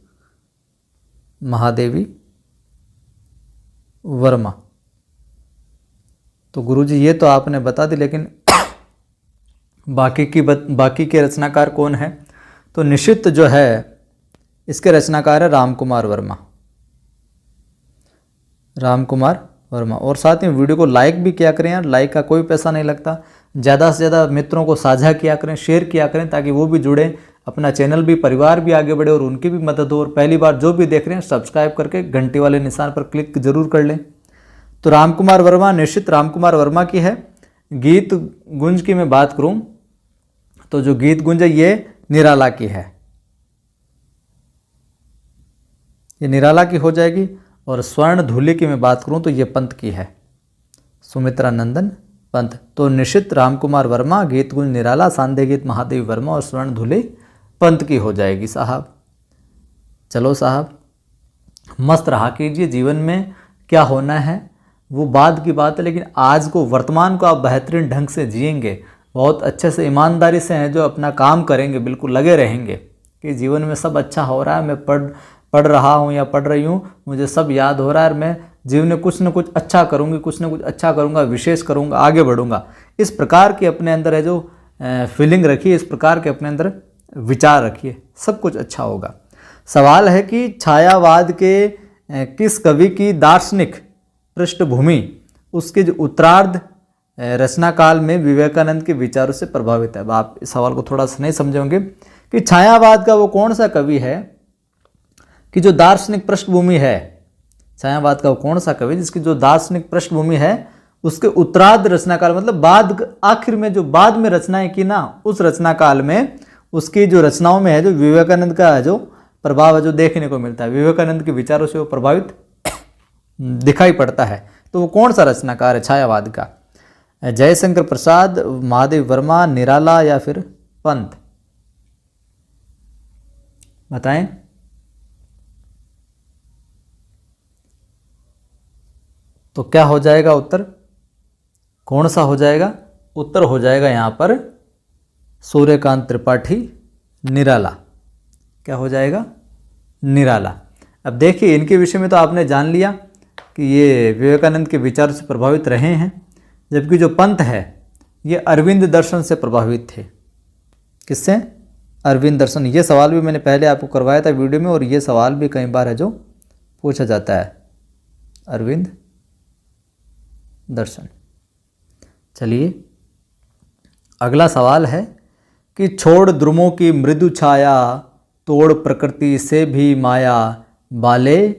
महादेवी वर्मा। तो गुरुजी ये तो आपने बता दी, लेकिन बाकी के रचनाकार कौन है? तो निशित जो है इसके रचनाकार है रामकुमार वर्मा। रामकुमार वर्मा। और साथ में वीडियो को लाइक भी किया करें यार, लाइक का कोई पैसा नहीं लगता। ज़्यादा से ज़्यादा मित्रों को साझा किया करें, शेयर किया करें, ताकि वो भी जुड़े, अपना चैनल भी, परिवार भी आगे बढ़े और उनकी भी मदद हो। और पहली बार जो भी देख रहे हैं सब्सक्राइब करके घंटी वाले निशान पर क्लिक जरूर कर लें। तो रामकुमार वर्मा, निश्चित रामकुमार वर्मा की है। गीत गुंज की मैं बात करूं तो जो गीत गुंज है ये निराला की है, ये निराला की हो जाएगी। और स्वर्ण धूलि की मैं बात करूं तो ये पंत की है, सुमित्रा नंदन पंत। तो निश्चित रामकुमार वर्मा, गीत गुंज निराला, सांध्य गीत महादेवी वर्मा और स्वर्ण धूलि पंत की हो जाएगी साहब। चलो साहब मस्त रहा कीजिए। जीवन में क्या होना है वो बाद की बात है, लेकिन आज को, वर्तमान को आप बेहतरीन ढंग से जिएंगे, बहुत अच्छे से ईमानदारी से हैं जो अपना काम करेंगे, बिल्कुल लगे रहेंगे कि जीवन में सब अच्छा हो रहा है, मैं पढ़ रहा हूँ या पढ़ रही हूँ, मुझे सब याद हो रहा है और मैं जीवन में कुछ न कुछ अच्छा करूँगी, कुछ न कुछ अच्छा करूँगा, विशेष करूँगा, आगे बढ़ूँगा। इस प्रकार की अपने अंदर है जो फीलिंग रखिए, इस प्रकार के अपने अंदर विचार रखिए, सब कुछ अच्छा होगा। सवाल है कि छायावाद के किस कवि की दार्शनिक पृष्ठभूमि उसके जो उत्तरार्ध रचना काल में विवेकानंद के विचारों से प्रभावित है? आप इस सवाल को थोड़ा सा नहीं समझे होंगे कि छायावाद का वो कौन सा कवि है कि जो दार्शनिक पृष्ठभूमि है, छायावाद का वो कौन सा कवि जिसकी जो दार्शनिक पृष्ठभूमि है उसके उत्तरार्ध रचना काल, मतलब बाद, आखिर में जो बाद में रचनाएं की ना, उस रचना काल में उसकी जो रचनाओं में है जो विवेकानंद का जो प्रभाव है जो देखने को मिलता है, विवेकानंद के विचारों से वो प्रभावित दिखाई पड़ता है। तो वो कौन सा रचनाकार है छायावाद का? जयशंकर प्रसाद, महादेवी वर्मा, निराला या फिर पंत? बताएं। तो क्या हो जाएगा उत्तर? कौन सा हो जाएगा उत्तर? हो जाएगा यहाँ पर सूर्यकांत त्रिपाठी निराला। क्या हो जाएगा? निराला। अब देखिए इनके विषय में तो आपने जान लिया कि ये विवेकानंद के विचारों से प्रभावित रहे हैं, जबकि जो पंत है ये अरविंद दर्शन से प्रभावित थे। किससे? अरविंद दर्शन। ये सवाल भी मैंने पहले आपको करवाया था वीडियो में, और ये सवाल भी कई बार है जो पूछा जाता है, अरविंद दर्शन। चलिए अगला सवाल है कि छोड़ द्रुमों की मृदु छाया, तोड़ प्रकृति से भी माया, बाले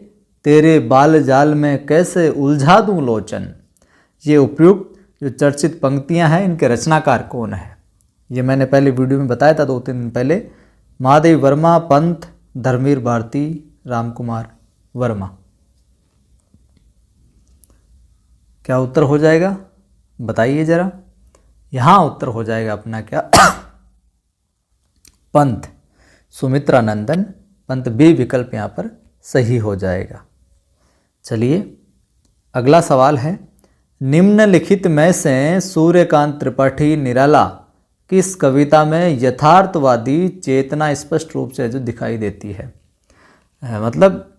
तेरे बाल जाल में कैसे उलझा दूं लोचन। ये उपयुक्त जो चर्चित पंक्तियां हैं इनके रचनाकार कौन है? ये मैंने पहले वीडियो में बताया था 2-3 दिन पहले। महादेवी वर्मा, पंत, धर्मवीर भारती, रामकुमार वर्मा। क्या उत्तर हो जाएगा बताइए जरा। यहाँ उत्तर हो जाएगा अपना क्या? पंत, सुमित्रा नंदन पंत। बी विकल्प यहाँ पर सही हो जाएगा। चलिए अगला सवाल है, निम्नलिखित में से सूर्यकांत त्रिपाठी निराला किस कविता में यथार्थवादी चेतना स्पष्ट रूप से जो दिखाई देती है? मतलब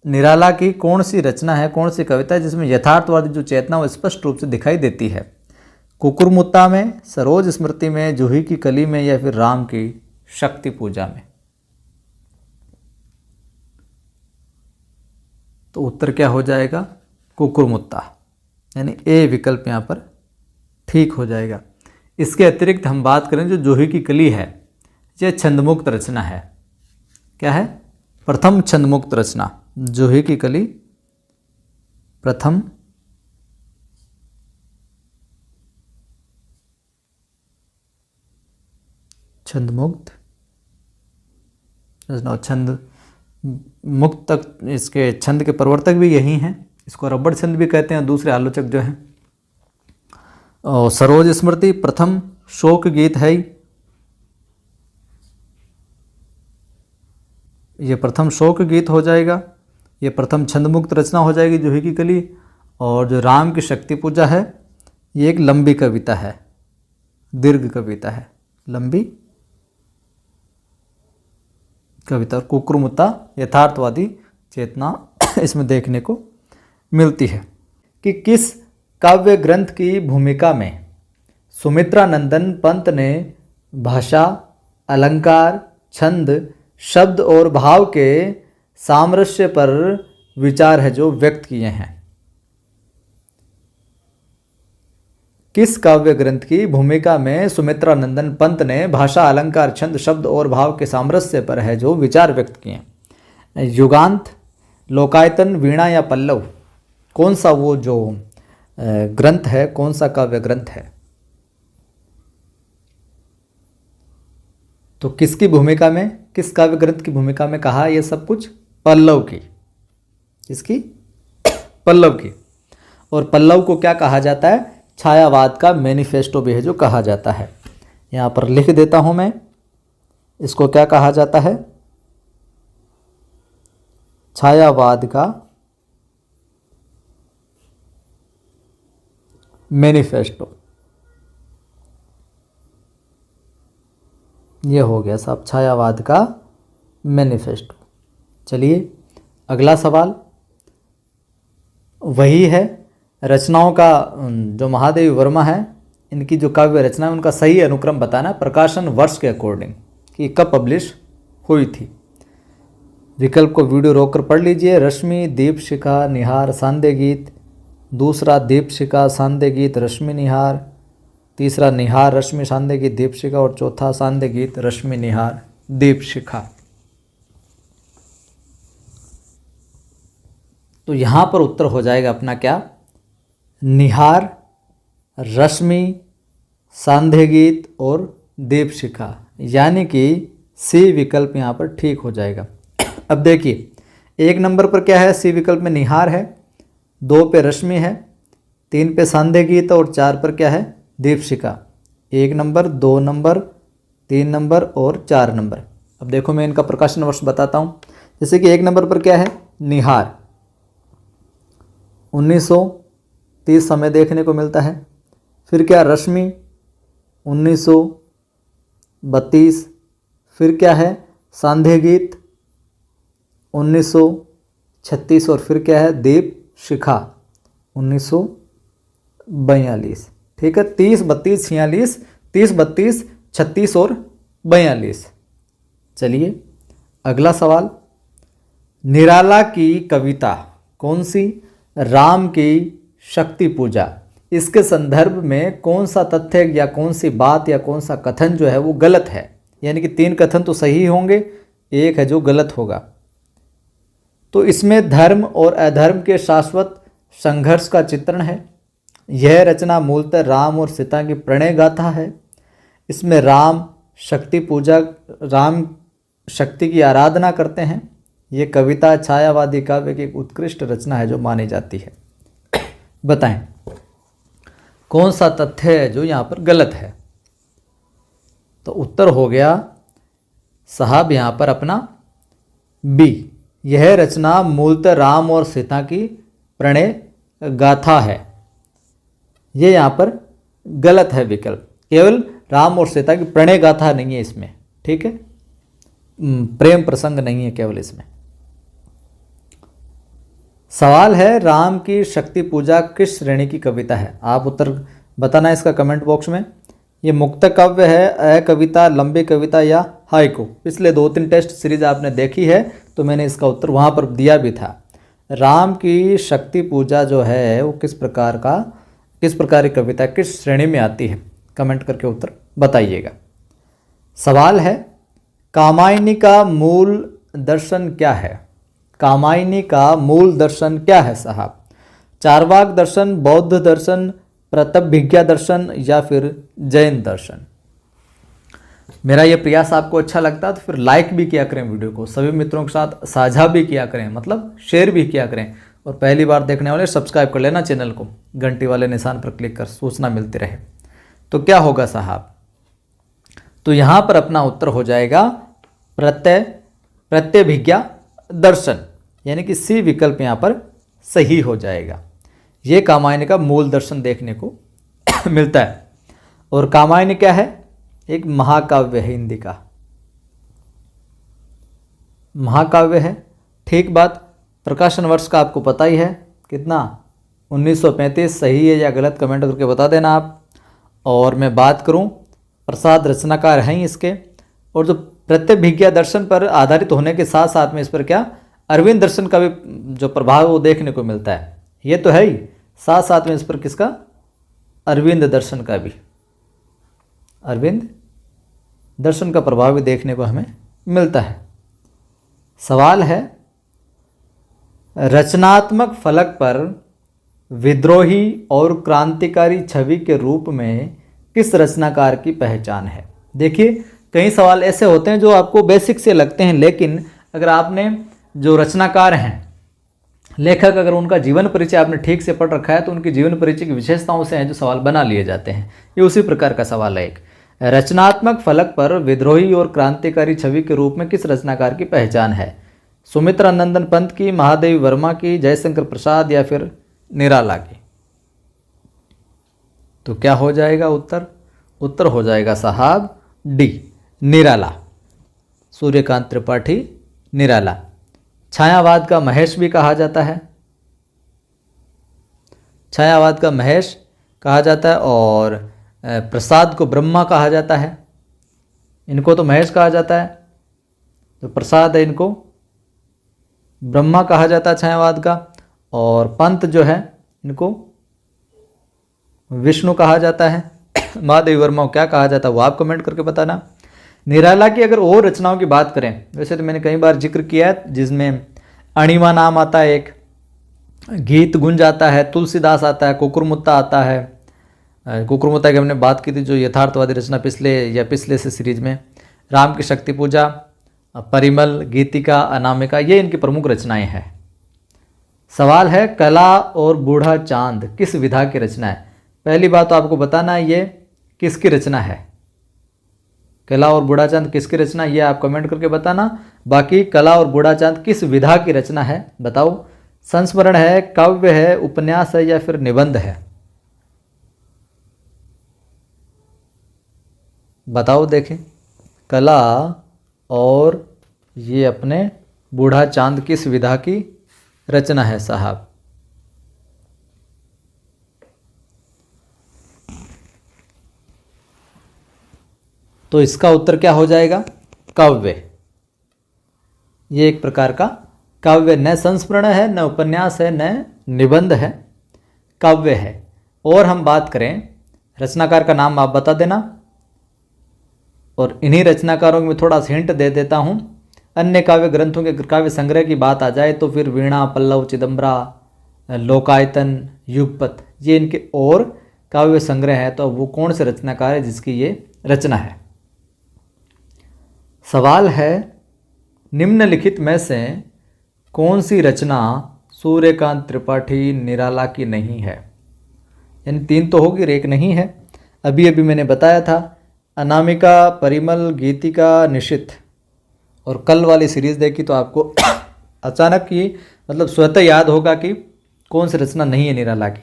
निराला की कौन सी रचना है, कौन सी कविता है जिसमें यथार्थवादी जो चेतना वो स्पष्ट रूप से दिखाई देती है? कुकुरमुत्ता में, सरोज स्मृति में, जूही की कली में, या फिर राम की शक्ति पूजा में? तो उत्तर क्या हो जाएगा? कुकुरमुत्ता, यानी ए विकल्प यहाँ पर ठीक हो जाएगा। इसके अतिरिक्त हम बात करें जो जूही की कली है, यह छंदमुक्त रचना है। क्या है? प्रथम छंदमुक्त रचना। जूही की कली प्रथम छंदमुक्त रचना। छंद मुक्त तक इसके छंद के प्रवर्तक भी यही हैं। इसको रबड़ छंद भी कहते हैं दूसरे आलोचक जो हैं। और सरोज स्मृति प्रथम शोक गीत है। ये प्रथम शोक गीत हो जाएगा। ये प्रथम छंदमुक्त रचना हो जाएगी जूही की कली। और जो राम की शक्ति पूजा है, ये एक लंबी कविता है, दीर्घ कविता है, लंबी कविता। और कुकुरमुत्ता यथार्थवादी चेतना इसमें देखने को मिलती है। कि किस काव्य ग्रंथ की भूमिका में सुमित्रा नंदन पंत ने भाषा, अलंकार, छंद, शब्द और भाव के सामरस्य पर विचार है जो व्यक्त किए हैं? किस काव्य ग्रंथ की भूमिका में सुमित्रा नंदन पंत ने भाषा, अलंकार, छंद, शब्द और भाव के सामरस्य पर है जो विचार व्यक्त किए? युगांत, लोकायतन, वीणा या पल्लव? कौन सा वो जो ग्रंथ है, कौन सा काव्य ग्रंथ है? तो किसकी भूमिका में, किस काव्य ग्रंथ की भूमिका में कहा यह सब कुछ? पल्लव की। किसकी? पल्लव की। और पल्लव को क्या कहा जाता है? छायावाद का मैनिफेस्टो भी है जो कहा जाता है। यहाँ पर लिख देता हूँ मैं, इसको क्या कहा जाता है? छायावाद का मैनिफेस्टो। ये हो गया साहब छायावाद का मैनिफेस्टो। चलिए अगला सवाल वही है। रचनाओं का जो महादेवी वर्मा है, इनकी जो काव्य रचना है उनका सही अनुक्रम बताना, प्रकाशन वर्ष के अकॉर्डिंग कि कब पब्लिश हुई थी। विकल्प को वीडियो रोककर पढ़ लीजिए। रश्मि, दीपशिखा, निहार, सांध्य गीत। दूसरा दीपशिखा, सांध्य गीत, रश्मि, निहार। तीसरा निहार, रश्मि, सांध्य गीत, दीपशिखा। और चौथा सांध्य गीत, रश्मि, निहार, दीपशिखा। तो यहाँ पर उत्तर हो जाएगा अपना क्या? निहार, रश्मि, सांध्य गीत और दीपशिखा, यानी कि सी विकल्प यहाँ पर ठीक हो जाएगा। अब देखिए 1 नंबर पर क्या है? सी विकल्प में निहार है, 2 पे रश्मि है, 3 पे सांध्य गीत और 4 पर क्या है? दीपशिखा। 1 नंबर, 2 नंबर, 3 नंबर और 4 नंबर। अब देखो मैं इनका प्रकाशन वर्ष बताता हूँ। जैसे कि 1 नंबर पर क्या है? निहार 1930 समय देखने को मिलता है। फिर क्या? रश्मि 1932। फिर क्या है? सांध्य गीत 1936। और फिर क्या है? दीपशिखा 1942। ठीक है, 30, 32, 46, 30, 32, 36 और 42। चलिए अगला सवाल। निराला की कविता कौन सी? राम की शक्ति पूजा। इसके संदर्भ में कौन सा तथ्य या कौन सी बात या कौन सा कथन जो है वो गलत है? यानी कि 3 कथन तो सही होंगे, 1 है जो गलत होगा। तो इसमें धर्म और अधर्म के शाश्वत संघर्ष का चित्रण है। यह रचना मूलतः राम और सीता की प्रणय गाथा है। इसमें राम शक्ति पूजा, राम शक्ति की आराधना करते हैं। ये कविता छायावादी काव्य की एक उत्कृष्ट रचना है जो मानी जाती है। बताएं कौन सा तथ्य है जो यहाँ पर गलत है? तो उत्तर हो गया साहब यहाँ पर अपना बी। यह रचना मूलतः राम और सीता की प्रणय गाथा है। ये यहाँ पर गलत है विकल्प। केवल राम और सीता की प्रणय गाथा नहीं है इसमें, ठीक है, प्रेम प्रसंग नहीं है केवल इसमें। सवाल है राम की शक्ति पूजा किस श्रेणी की कविता है? आप उत्तर बताना इसका कमेंट बॉक्स में। ये मुक्त काव्य है, कविता, लंबी कविता या हाइकू। पिछले 2-3 टेस्ट सीरीज आपने देखी है तो मैंने इसका उत्तर वहाँ पर दिया भी था। राम की शक्ति पूजा जो है वो किस प्रकार की कविता, किस श्रेणी में आती है? कमेंट करके उत्तर बताइएगा। सवाल है, कामायनी का मूल दर्शन क्या है? कामायनी का मूल दर्शन क्या है साहब? चार्वाक दर्शन, बौद्ध दर्शन, प्रत्यभिज्ञा दर्शन या फिर जैन दर्शन? मेरा ये प्रयास आपको अच्छा लगता है तो फिर लाइक भी किया करें वीडियो को, सभी मित्रों के साथ साझा भी किया करें, मतलब शेयर भी किया करें, और पहली बार देखने वाले सब्सक्राइब कर लेना चैनल को, घंटी वाले निशान पर क्लिक कर सूचना मिलती रहे। तो क्या होगा साहब? तो यहाँ पर अपना उत्तर हो जाएगा प्रत्यभिज्ञा दर्शन, यानी कि सी विकल्प यहाँ पर सही हो जाएगा। ये कामायनी का मूल दर्शन देखने को मिलता है। और कामायनी क्या है? एक महाकाव्य है, हिंदी का महाकाव्य है। ठीक बात। प्रकाशन वर्ष का आपको पता ही है कितना? 1935। सही है या गलत कमेंट करके बता देना आप। और मैं बात करूं, प्रसाद रचनाकार हैं इसके, और जो प्रत्यभिज्ञा दर्शन पर आधारित होने के साथ साथ में इस पर क्या अरविंद दर्शन का भी जो प्रभाव वो देखने को मिलता है। ये तो है ही, साथ साथ में इस पर किसका? अरविंद दर्शन का भी, अरविंद दर्शन का प्रभाव भी देखने को हमें मिलता है। सवाल है, रचनात्मक फलक पर विद्रोही और क्रांतिकारी छवि के रूप में किस रचनाकार की पहचान है? देखिए, कई सवाल ऐसे होते हैं जो आपको बेसिक से लगते हैं, लेकिन अगर आपने जो रचनाकार हैं, लेखक, अगर उनका जीवन परिचय आपने ठीक से पढ़ रखा है तो उनकी जीवन परिचय की विशेषताओं से हैं जो सवाल बना लिए जाते हैं। ये उसी प्रकार का सवाल है। एक रचनात्मक फलक पर विद्रोही और क्रांतिकारी छवि के रूप में किस रचनाकार की पहचान है? सुमित्रा नंदन पंत की, महादेवी वर्मा की, जयशंकर प्रसाद या फिर निराला की? तो क्या हो जाएगा उत्तर? उत्तर हो जाएगा साहब डी, निराला, सूर्यकांत त्रिपाठी, निराला। छायावाद का महेश भी कहा जाता है, छायावाद का महेश कहा जाता है, और प्रसाद को ब्रह्मा कहा जाता है। इनको तो महेश कहा जाता है, तो प्रसाद है इनको ब्रह्मा कहा जाता है छायावाद का, और पंत जो है इनको विष्णु कहा जाता है। महादेवी वर्मा को क्या कहा जाता है वो आप कमेंट करके बताना। निराला की अगर और रचनाओं की बात करें, वैसे तो मैंने कई बार जिक्र किया है, जिसमें अणिमा नाम आता है, एक गीत गुंज आता है, तुलसीदास आता है, कुकुरमुत्ता आता है। कुकुरमुत्ता की हमने बात की थी, जो यथार्थवादी रचना पिछले से सीरीज में। राम की शक्ति पूजा, परिमल, गीतिका, अनामिका, ये इनकी प्रमुख रचनाएं हैं। सवाल है, कला और बूढ़ा चांद किस विधा की रचना है? पहली बात तो आपको बताना है ये किसकी रचना है। कला और बूढ़ा चांद किसकी रचना, ये आप कमेंट करके बताना। बाकी कला और बूढ़ा चांद किस विधा की रचना है बताओ। संस्मरण है, काव्य है, उपन्यास है या फिर निबंध है? बताओ देखें, कला और ये अपने बूढ़ा चांद किस विधा की रचना है साहब? तो इसका उत्तर क्या हो जाएगा? काव्य। ये एक प्रकार का काव्य, न संस्मरण है, न उपन्यास है, न निबंध है, काव्य है। और हम बात करें, रचनाकार का नाम आप बता देना, और इन्हीं रचनाकारों में थोड़ा सा हिंट दे देता हूँ। अन्य काव्य ग्रंथों के काव्य संग्रह की बात आ जाए तो फिर वीणा, पल्लव, चिदम्बरा, लोकायतन, युगपत, ये इनके और काव्य संग्रह है। तो वो कौन से रचनाकार है जिसकी ये रचना है? सवाल है, निम्नलिखित में से कौन सी रचना सूर्यकांत त्रिपाठी, निराला की नहीं है? यानी 3 तो होगी, एक नहीं है। अभी अभी मैंने बताया था, अनामिका, परिमल, गीतिका, निशित। और कल वाली सीरीज़ देखी तो आपको अचानक ही मतलब स्वतः याद होगा कि कौन सी रचना नहीं है निराला की।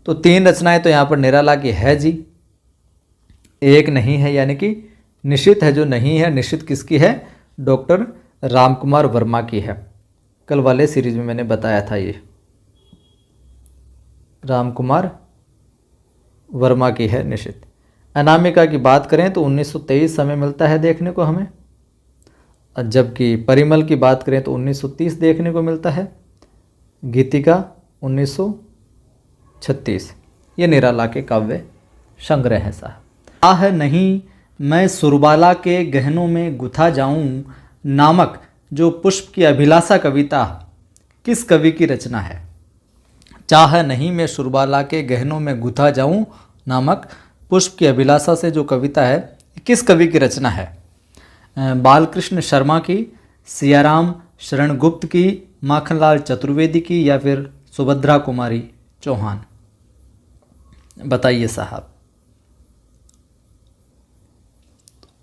तो 3 रचनाएं तो यहाँ पर निराला की है जी, एक नहीं है, यानी कि निशित है जो नहीं है। निशित किसकी है? डॉक्टर रामकुमार वर्मा की है। कल वाले सीरीज में मैंने बताया था, ये रामकुमार वर्मा की है निश्चित। अनामिका की बात करें तो 1923 समय मिलता है देखने को हमें, जबकि परिमल की बात करें तो 1930 देखने को मिलता है, गीतिका 1936। ये निराला के काव्य संग्रह है साहब। आह नहीं मैं सुरबाला के गहनों में गुथा जाऊं नामक जो पुष्प की अभिलाषा कविता किस कवि की रचना है? चाह नहीं मैं सुरबाला के गहनों में गुथा जाऊं नामक पुष्प की अभिलाषा से जो कविता है किस कवि की रचना है? बालकृष्ण शर्मा की, सियाराम शरण गुप्त की, माखनलाल चतुर्वेदी की, या फिर सुभद्रा कुमारी चौहान? बताइए साहब।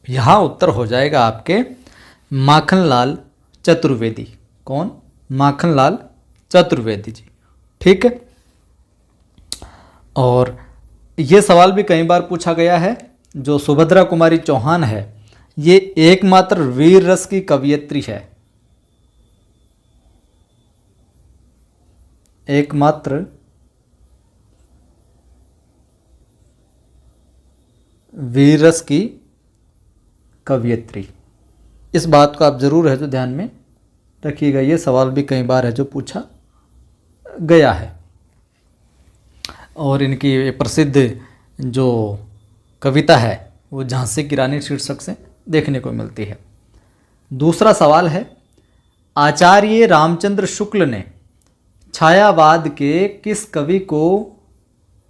यहाँ उत्तर हो जाएगा आपके माखनलाल चतुर्वेदी। कौन? माखनलाल चतुर्वेदी जी। ठीक है। और ये सवाल भी कई बार पूछा गया है। जो सुभद्रा कुमारी चौहान है ये एकमात्र वीर रस की कवयित्री है, एकमात्र वीर रस की कवयित्री। इस बात को आप जरूर है जो ध्यान में रखिएगा। ये सवाल भी कई बार है जो पूछा गया है। और इनकी प्रसिद्ध जो कविता है वो झांसी की रानी शीर्षक से देखने को मिलती है। दूसरा सवाल है, आचार्य रामचंद्र शुक्ल ने छायावाद के किस कवि को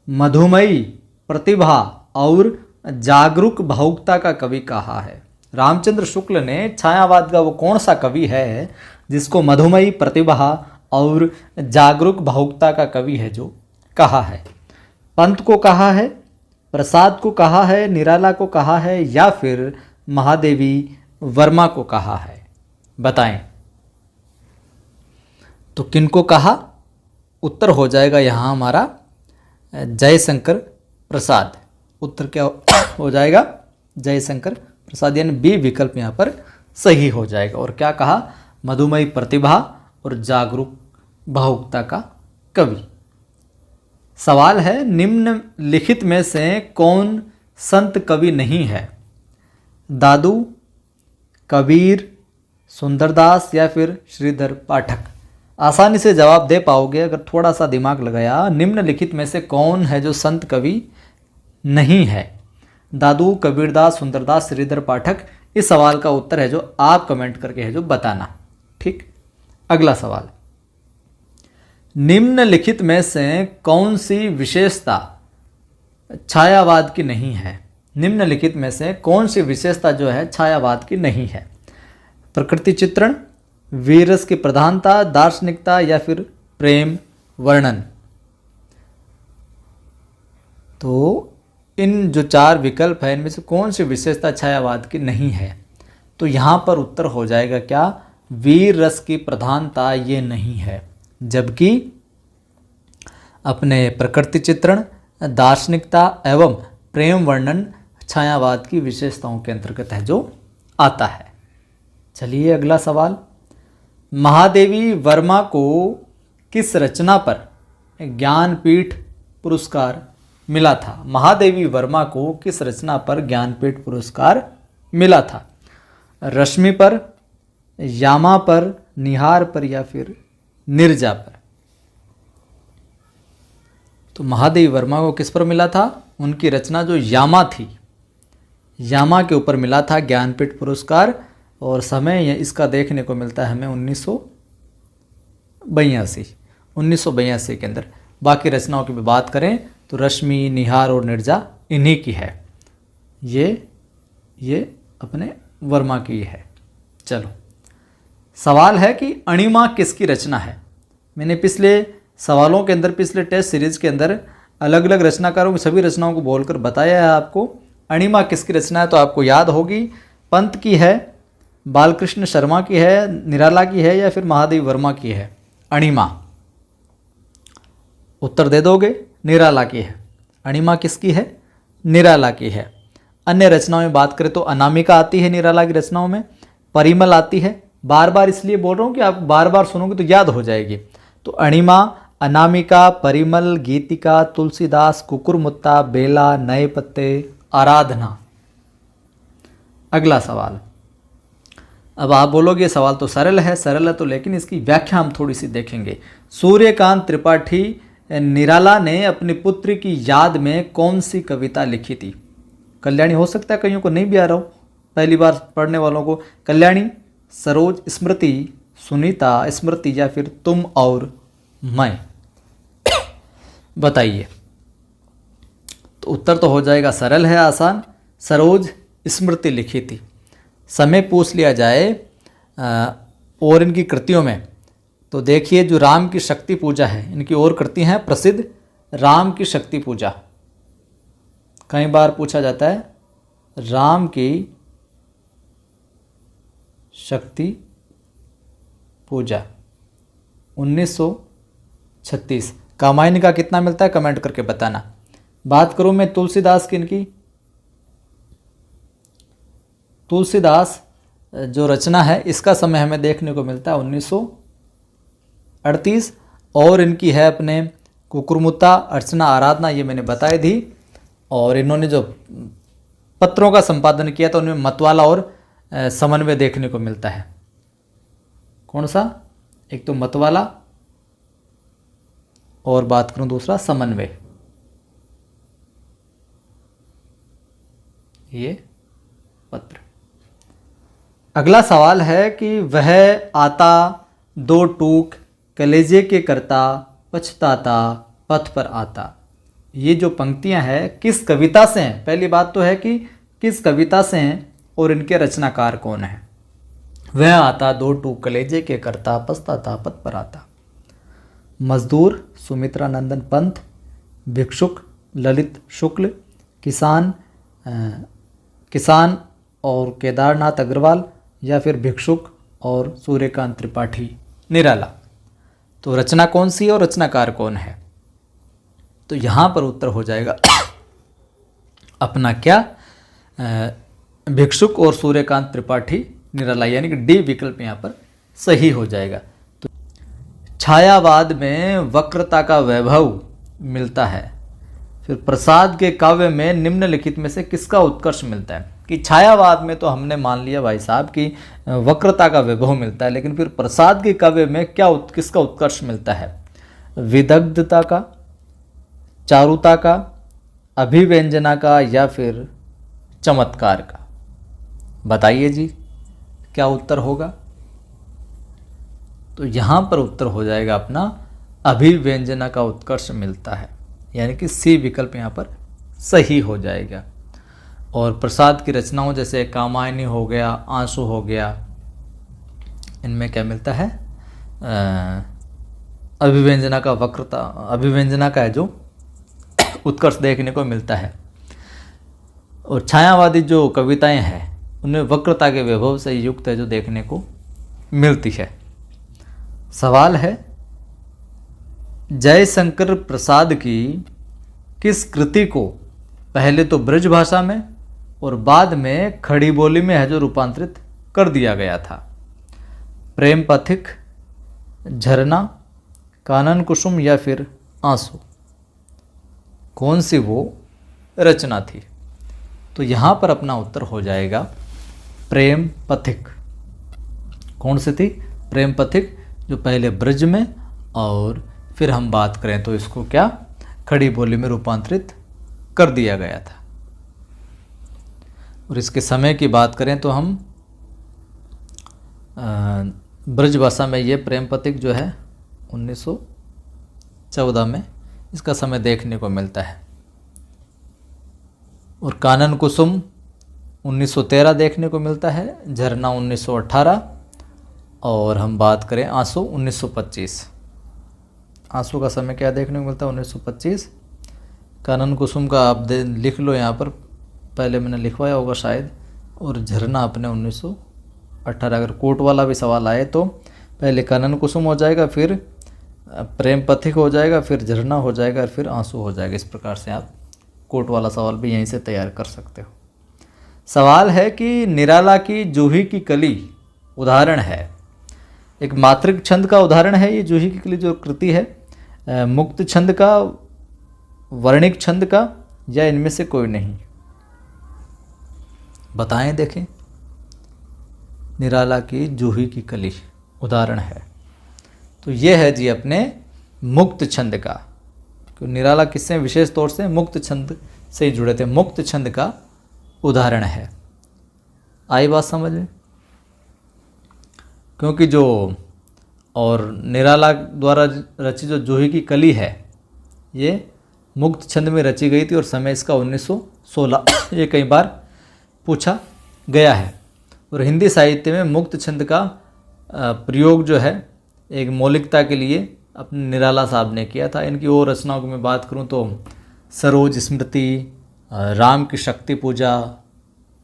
मधुमयी प्रतिभा और जागरूक भावुकता का कवि कहा है? रामचंद्र शुक्ल ने छायावाद का वो कौन सा कवि है जिसको मधुमयी प्रतिभा और जागरूक भावुकता का कवि है जो कहा है? पंत को कहा है, प्रसाद को कहा है, निराला को कहा है, या फिर महादेवी वर्मा को कहा है? बताएं। तो किनको कहा? उत्तर हो जाएगा यहाँ हमारा जयशंकर प्रसाद। उत्तर क्या हो जाएगा? जयशंकर प्रसाद, यानी बी विकल्प यहाँ पर सही हो जाएगा। और क्या कहा? मधुमयी प्रतिभा और जागरूक भावुकता का कवि। सवाल है, निम्नलिखित में से कौन संत कवि नहीं है? दादू, कबीर, सुंदरदास, या फिर श्रीधर पाठक? आसानी से जवाब दे पाओगे अगर थोड़ा सा दिमाग लगाया। निम्नलिखित में से कौन है जो संत कवि नहीं है? दादू, कबीरदास, सुंदरदास, श्रीधर पाठक? इस सवाल का उत्तर है जो आप कमेंट करके है जो बताना। ठीक। अगला सवाल, निम्नलिखित में से कौन सी विशेषता छायावाद की नहीं है? निम्नलिखित में से कौन सी विशेषता जो है छायावाद की नहीं है? प्रकृति चित्रण, वीरस की प्रधानता, दार्शनिकता, या फिर प्रेम वर्णन? तो इन जो चार विकल्प है इनमें से कौन सी विशेषता छायावाद की नहीं है? तो यहाँ पर उत्तर हो जाएगा क्या? वीर रस की प्रधानता ये नहीं है, जबकि अपने प्रकृति चित्रण, दार्शनिकता एवं प्रेम वर्णन छायावाद की विशेषताओं के अंतर्गत है जो आता है। चलिए अगला सवाल, महादेवी वर्मा को किस रचना पर ज्ञानपीठ पुरस्कार मिला था? महादेवी वर्मा को किस रचना पर ज्ञानपीठ पुरस्कार मिला था? रश्मि पर, यामा पर, निहार पर, या फिर निर्जा पर? तो महादेवी वर्मा को किस पर मिला था? उनकी रचना जो यामा थी, यामा के ऊपर मिला था ज्ञानपीठ पुरस्कार। और समय इसका देखने को मिलता है हमें 1982 के अंदर। बाकी रचनाओं की भी बात करें तो रश्मि, निहार और निर्जा इन्हीं की है। ये अपने वर्मा की है। चलो सवाल है कि अणिमा किसकी रचना है? मैंने पिछले सवालों के अंदर, पिछले टेस्ट सीरीज के अंदर अलग अलग रचनाकारों की सभी रचनाओं को बोलकर बताया है आपको। अणिमा किसकी रचना है तो आपको याद होगी, पंत की है, बालकृष्ण शर्मा की है, निराला की है, या फिर महादेवी वर्मा की है? अणिमा उत्तर दे दोगे? निराला की है। अणिमा किसकी है? निराला की है। अन्य रचनाओं में बात करें तो अनामिका आती है निराला की रचनाओं में, परिमल आती है। बार बार इसलिए बोल रहा हूँ कि आप बार बार सुनोगे तो याद हो जाएगी। तो अणिमा, अनामिका, परिमल, गीतिका, तुलसीदास, कुकुरमुत्ता, बेला, नए पत्ते, आराधना। अगला सवाल। अब आप बोलोगे सवाल तो सरल है तो, लेकिन इसकी व्याख्या हम थोड़ी सी देखेंगे। सूर्यकांत त्रिपाठी निराला ने अपनी पुत्री की याद में कौन सी कविता लिखी थी? कल्याणी हो सकता है, कईयों को नहीं भी आ रहा हो, पहली बार पढ़ने वालों को। कल्याणी, सरोज, स्मृति, सुनीता, स्मृति या फिर तुम और मैं, बताइए। तो उत्तर तो हो जाएगा, सरल है, आसान, सरोज स्मृति लिखी थी। समय पूछ लिया जाए और इनकी कृतियों में, तो देखिए जो राम की शक्ति पूजा है, इनकी और कृति हैं प्रसिद्ध राम की शक्ति पूजा। कई बार पूछा जाता है राम की शक्ति पूजा 1936। कामायनी का कितना मिलता है कमेंट करके बताना। बात करूं मैं तुलसीदास की, इनकी तुलसीदास जो रचना है इसका समय हमें देखने को मिलता है 1938, और इनकी है अपने कुकुरमुत्ता, अर्चना, आराधना, ये मैंने बताई थी। और इन्होंने जो पत्रों का संपादन किया था उनमें मतवाला और समन्वय देखने को मिलता है। कौन सा? एक तो मतवाला और बात करूं दूसरा समन्वय। ये पत्र। अगला सवाल है कि वह आता दो टूक कलेजे के करता पछताता पथ पर आता। ये जो पंक्तियां हैं किस कविता से हैं? पहली बात तो है कि किस कविता से हैं और इनके रचनाकार कौन है। वह आता दो टूक कलेजे के करता पछताता पथ पर आता। मजदूर सुमित्रा नंदन पंत, भिक्षुक ललित शुक्ल, किसान और केदारनाथ अग्रवाल, या फिर भिक्षुक और सूर्यकांत त्रिपाठी निराला। तो रचना कौन सी है और रचनाकार कौन है? तो यहाँ पर उत्तर हो जाएगा अपना क्या, भिक्षुक और सूर्यकांत त्रिपाठी निराला, यानी कि डी विकल्प यहाँ पर सही हो जाएगा। तो छायावाद में वक्रता का वैभव मिलता है, फिर प्रसाद के काव्य में निम्नलिखित में से किसका उत्कर्ष मिलता है? कि छायावाद में तो हमने मान लिया भाई साहब कि वक्रता का वैभव मिलता है, लेकिन फिर प्रसाद के काव्य में किसका उत्कर्ष मिलता है? विदग्धता का, चारुता का, अभिव्यंजना का, या फिर चमत्कार का? बताइए जी क्या उत्तर होगा। तो यहाँ पर उत्तर हो जाएगा अपना अभिव्यंजना का उत्कर्ष मिलता है, यानी कि सी विकल्प यहाँ पर सही हो जाएगा। और प्रसाद की रचनाओं जैसे कामायनी हो गया, आंसू हो गया, इनमें क्या मिलता है? अभिव्यंजना का वक्रता, अभिव्यंजना का है जो उत्कर्ष देखने को मिलता है। और छायावादी जो कविताएं हैं उनमें वक्रता के वैभव से युक्त है जो देखने को मिलती है। सवाल है जयशंकर प्रसाद की किस कृति को पहले तो ब्रज भाषा में और बाद में खड़ी बोली में है जो रूपांतरित कर दिया गया था? प्रेम पथिक, झरना, कानन कुसुम, या फिर आंसू? कौन सी वो रचना थी? तो यहाँ पर अपना उत्तर हो जाएगा प्रेम पथिक। कौन सी थी? प्रेम पथिक, जो पहले ब्रज में और फिर हम बात करें तो इसको क्या खड़ी बोली में रूपांतरित कर दिया गया था। और इसके समय की बात करें तो हम ब्रज भाषा में ये प्रेम पथिक जो है 1914 में इसका समय देखने को मिलता है। और कानन कुसुम 1913 देखने को मिलता है, झरना 1918, और हम बात करें आंसू 1925। आंसू का समय क्या देखने को मिलता है? 1925। कानन कुसुम का आप लिख लो यहाँ पर, पहले मैंने लिखवाया होगा शायद। और झरना अपने 1918। अगर कोर्ट वाला भी सवाल आए तो पहले कानन कुसुम हो जाएगा, फिर प्रेम पथिक हो जाएगा, फिर झरना हो जाएगा, और फिर आंसू हो जाएगा। इस प्रकार से आप कोर्ट वाला सवाल भी यहीं से तैयार कर सकते हो। सवाल है कि निराला की जूही की कली उदाहरण है, एक मातृक छंद का उदाहरण है ये जूही की कली जो कृति है। मुक्त छंद का, वर्णिक छंद का, या इनमें से कोई नहीं? बताएं, देखें। निराला की जूही की कली उदाहरण है। तो ये है जी अपने मुक्त छंद का। निराला किससे विशेष तौर से मुक्त छंद से ही जुड़े थे, मुक्त छंद का उदाहरण है। आई बात समझ में? क्योंकि जो और निराला द्वारा रची जो जूही की कली है ये मुक्त छंद में रची गई थी और समय इसका 1916 ये कई बार पूछा गया है। और हिंदी साहित्य में मुक्त छंद का प्रयोग जो है एक मौलिकता के लिए अपने निराला साहब ने किया था। इनकी और रचनाओं की मैं बात करूं तो सरोज स्मृति, राम की शक्ति पूजा,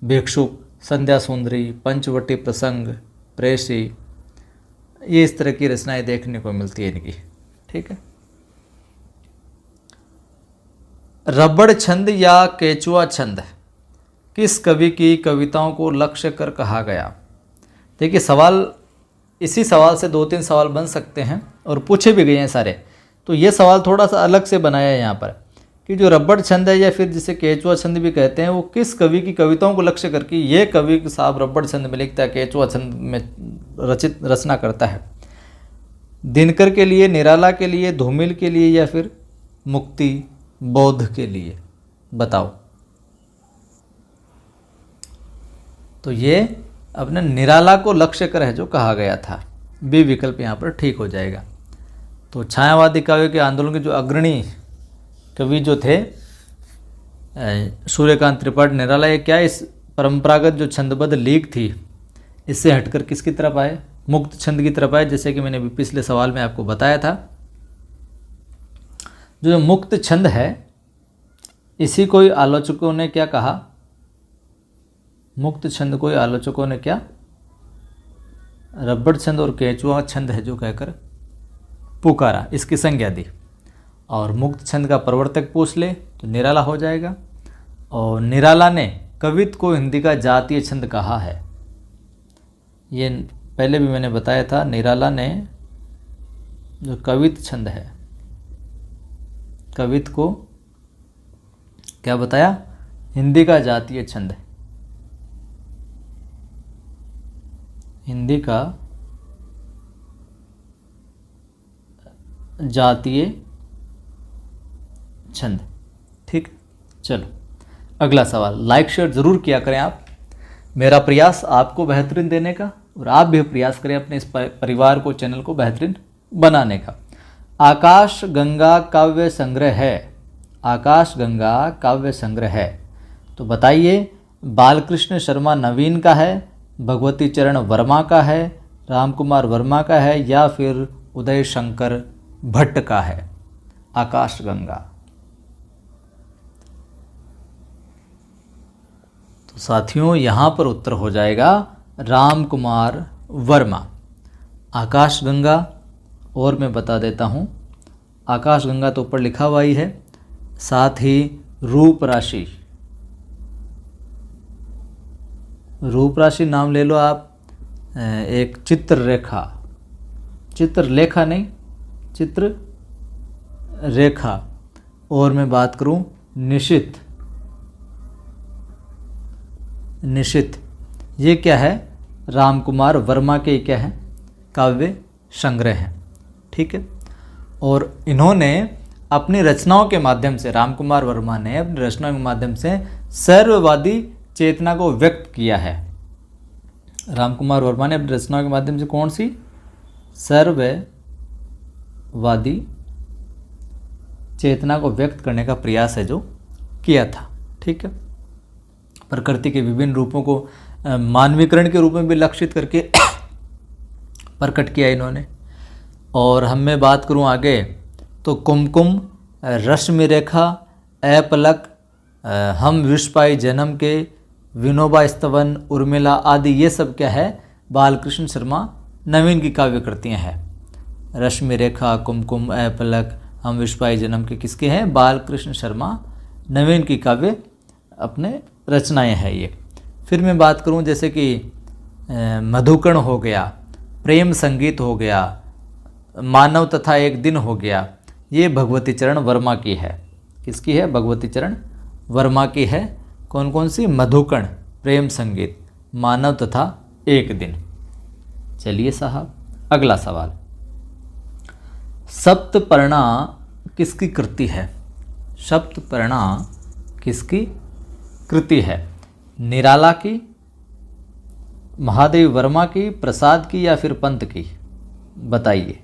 भिक्षुक, संध्या सुंदरी, पंचवटी प्रसंग, प्रेषी, ये इस तरह की रचनाएं देखने को मिलती है इनकी। ठीक है। रबड़ छंद या केचुआ छंद किस कवि की कविताओं को लक्ष्य कर कहा गया? देखिए सवाल, इसी सवाल से 2-3 सवाल बन सकते हैं और पूछे भी गए हैं सारे। तो ये सवाल थोड़ा सा अलग से बनाया है यहाँ पर कि जो रबड़ छंद है या फिर जिसे केचुआ छंद भी कहते हैं वो किस कवि की कविताओं को लक्ष्य करके ये कवि साहब रबड़ छंद में लिखता है, केचुआ छंद में रचना करता है। दिनकर के लिए, निराला के लिए, धूमिल के लिए या फिर मुक्ति बोध के लिए? बताओ। तो ये अपने निराला को लक्ष्य कर है जो कहा गया था। बी विकल्प यहाँ पर ठीक हो जाएगा। तो छायावादी काव्य के आंदोलन के जो अग्रणी कवि जो थे सूर्यकांत त्रिपाठी, निराला, ये क्या इस परंपरागत जो छंदबद्ध लीक थी इससे हटकर किसकी तरफ आए? मुक्त छंद की तरफ आए। जैसे कि मैंने अभी पिछले सवाल में आपको बताया था, जो मुक्त छंद है इसी को आलोचकों ने क्या कहा? मुक्त छंद को आलोचकों ने क्या रबड़ छंद और केचुआ छंद है जो कहकर पुकारा, इसकी संज्ञा दी। और मुक्त छंद का प्रवर्तक पूछ ले तो निराला हो जाएगा। और निराला ने कवित्व को हिंदी का जातीय छंद कहा है। ये पहले भी मैंने बताया था। निराला ने जो कवित्व छंद है, कवित्व को क्या बताया? हिंदी का जातीय छंद है। हिंदी का जातीय छंद। ठीक, चलो अगला सवाल। लाइक शेयर ज़रूर किया करें आप। मेरा प्रयास आपको बेहतरीन देने का और आप भी प्रयास करें अपने इस परिवार को, चैनल को बेहतरीन बनाने का। आकाश गंगा काव्य संग्रह है, आकाश गंगा काव्य संग्रह है, तो बताइए बालकृष्ण शर्मा नवीन का है, भगवती चरण वर्मा का है, रामकुमार वर्मा का है या फिर उदय शंकर भट्ट का है? आकाश गंगा। तो साथियों यहाँ पर उत्तर हो जाएगा रामकुमार वर्मा। आकाश गंगा, और मैं बता देता हूँ, आकाश गंगा तो ऊपर लिखा हुआ ही है, साथ ही रूप राशि, रूप राशि नाम ले लो आप, एक चित्ररेखा, चित्रलेखा नहीं, चित्र रेखा, और मैं बात करूं निशित, निशित, ये क्या है? रामकुमार वर्मा के क्या है? काव्य संग्रह है। ठीक है। और इन्होंने अपनी रचनाओं के माध्यम से, रामकुमार वर्मा ने अपनी रचनाओं के माध्यम से सर्ववादी चेतना को व्यक्त किया है। रामकुमार वर्मा ने अपनी रचनाओं के माध्यम से कौन सी? सर्ववादी चेतना को व्यक्त करने का प्रयास है जो किया था। ठीक है। प्रकृति के विभिन्न रूपों को मानवीकरण के रूप में भी लक्षित करके प्रकट किया इन्होंने। और हम मैं बात करूं आगे तो कुमकुम, रश्मि रेखा, अपलक, हम विष पाई जन्म के, विनोबा स्तवन, उर्मिला आदि, ये सब क्या है? बालकृष्ण शर्मा नवीन की काव्य कृतियाँ हैं। रश्मि रेखा, कुमकुम, अपलक, हम विष पाई जन्म के किसके हैं? बालकृष्ण शर्मा नवीन की काव्य अपने रचनाएं हैं ये। फिर मैं बात करूं जैसे कि मधुकण हो गया, प्रेम संगीत हो गया, मानव तथा एक दिन हो गया, ये भगवती चरण वर्मा की है। किसकी है? भगवती चरण वर्मा की है। कौन कौन सी? मधुकण, प्रेम संगीत, मानव तथा एक दिन। चलिए साहब, अगला सवाल, सप्तपर्णा किसकी कृति है? सप्तपर्णा किसकी कृति है? निराला की, महादेवी वर्मा की, प्रसाद की या फिर पंत की? बताइए।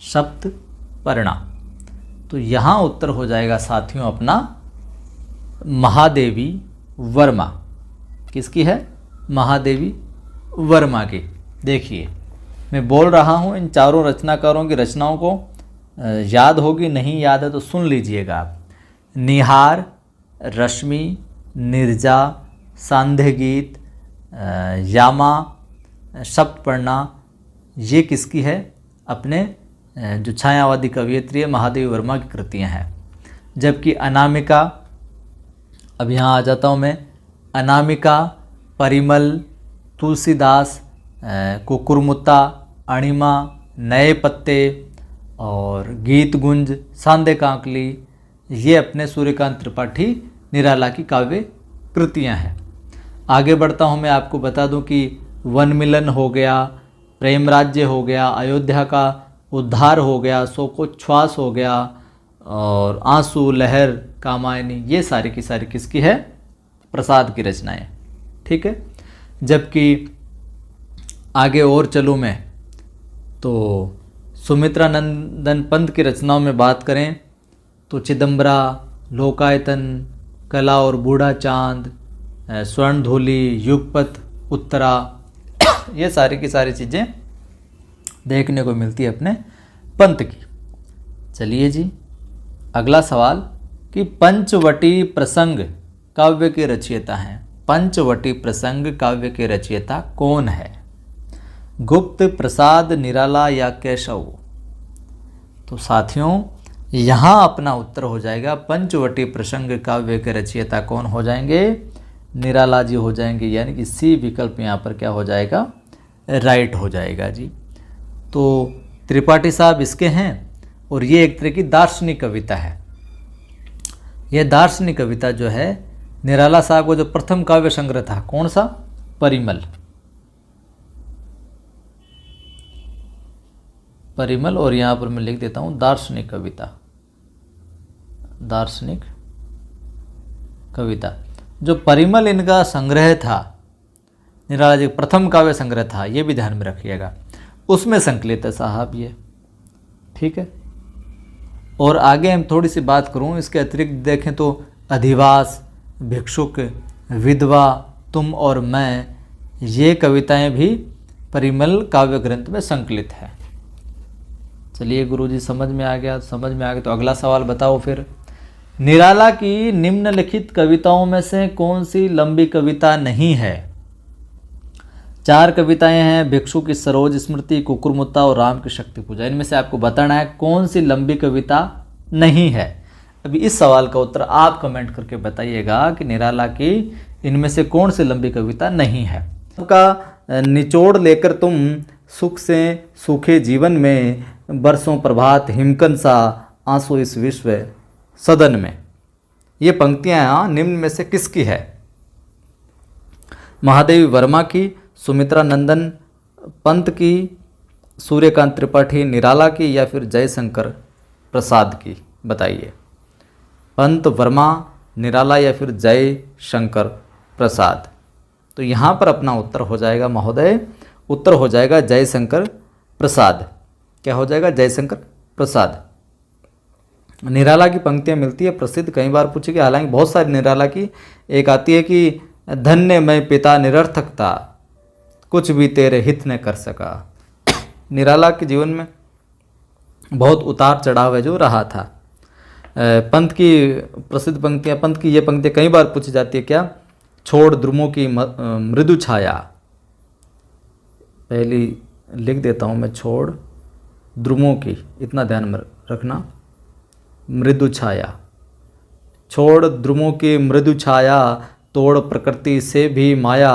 सप्तपर्णा, तो यहाँ उत्तर हो जाएगा साथियों अपना महादेवी वर्मा। किसकी है? महादेवी वर्मा की। देखिए मैं बोल रहा हूँ, इन चारों रचनाकारों की रचनाओं को याद होगी, नहीं याद है तो सुन लीजिएगा आप। निहार, रश्मि, निर्जा, सांध्य गीत, यामा, सप्तपर्णा, ये किसकी है? अपने जो छायावादी कवियत्री है महादेवी वर्मा की कृतियाँ हैं। जबकि अनामिका, अब यहाँ आ जाता हूँ मैं, अनामिका, परिमल, तुलसीदास, कुकुरमुत्ता, अणिमा, नए पत्ते और गीत गुंज, सांदे कांकली, ये अपने सूर्यकांत त्रिपाठी निराला की काव्य कृतियाँ हैं। आगे बढ़ता हूँ मैं, आपको बता दूँ कि वन मिलन हो गया, प्रेम राज्य हो गया, अयोध्या का उद्धार हो गया, सो को श्वास हो गया और आंसू, लहर, कामायनी, ये सारी की सारी किसकी है? प्रसाद की रचनाएं। ठीक है। जबकि आगे और चलूँ मैं तो सुमित्रा नंदन पंत की रचनाओं में बात करें तो चिदम्बरा, लोकायतन, कला और बूढ़ा चांद, स्वर्ण धूलि, युगपत, उत्तरा, ये सारी की सारी चीज़ें देखने को मिलती है अपने पंत की। चलिए जी, अगला सवाल कि पंचवटी प्रसंग काव्य के रचयिता हैं। पंचवटी प्रसंग काव्य के रचयिता कौन है? गुप्त, प्रसाद, निराला या केशव? तो साथियों यहाँ अपना उत्तर हो जाएगा पंचवटी प्रसंग काव्य के रचयिता कौन हो जाएंगे? निराला जी हो जाएंगे। यानी कि सी विकल्प यहाँ पर क्या हो जाएगा? राइट हो जाएगा जी। तो त्रिपाठी साहब इसके हैं और ये एक तरह की दार्शनिक कविता है। यह दार्शनिक कविता जो है निराला साहब को जो प्रथम काव्य संग्रह था, कौन सा? परिमल। परिमल, और यहाँ पर मैं लिख देता हूँ दार्शनिक कविता। दार्शनिक कविता, जो परिमल इनका संग्रह था, निराला जी प्रथम काव्य संग्रह था, ये भी ध्यान में रखिएगा, उसमें संकलित है साहब ये। ठीक है। और आगे हम थोड़ी सी बात करूं, इसके अतिरिक्त देखें तो अधिवास, भिक्षुक, विधवा, तुम और मैं, ये कविताएं भी परिमल काव्य ग्रंथ में संकलित है। चलिए गुरुजी, समझ में आ गया? समझ में आ गया तो अगला सवाल बताओ फिर। निराला की निम्नलिखित कविताओं में से कौन सी लंबी कविता नहीं है? 4 कविताएं हैं, भिक्षु की सरोज स्मृति, कुकुरमुत्ता और राम की शक्ति पूजा। इनमें से आपको बताना है कौन सी लंबी कविता नहीं है। अभी इस सवाल का उत्तर आप कमेंट करके बताइएगा कि निराला की इनमें से कौन सी लंबी कविता नहीं है। सबका निचोड़ लेकर तुम सुख से सूखे जीवन में, बरसों प्रभात हिमकन सा आंसू इस विश्व सदन में। ये पंक्तियाँ निम्न में से किसकी है? महादेवी वर्मा की, सुमित्रा नंदन पंत की, सूर्यकांत त्रिपाठी निराला की या फिर जयशंकर प्रसाद की? बताइए। पंत, वर्मा, निराला या फिर जयशंकर प्रसाद? तो यहाँ पर अपना उत्तर हो जाएगा महोदय, उत्तर हो जाएगा जयशंकर प्रसाद। क्या हो जाएगा? जयशंकर प्रसाद। निराला की पंक्तियाँ मिलती है प्रसिद्ध, कई बार पूछी गई, हालांकि बहुत सारी निराला की। एक आती है कि धन्य मैं पिता निरर्थकता, कुछ भी तेरे हित न कर सका। निराला के जीवन में बहुत उतार चढ़ाव है जो रहा था। पंत की प्रसिद्ध पंक्तियाँ, पंत की ये पंक्तियाँ कई बार पूछी जाती है। क्या? छोड़ द्रुमों की मृदु छाया, पहली लिख देता हूँ मैं, छोड़ द्रुमों की, इतना ध्यान में रखना, मृदु छाया। छोड़ द्रुमों की मृदु छाया, तोड़ प्रकृति से भी माया,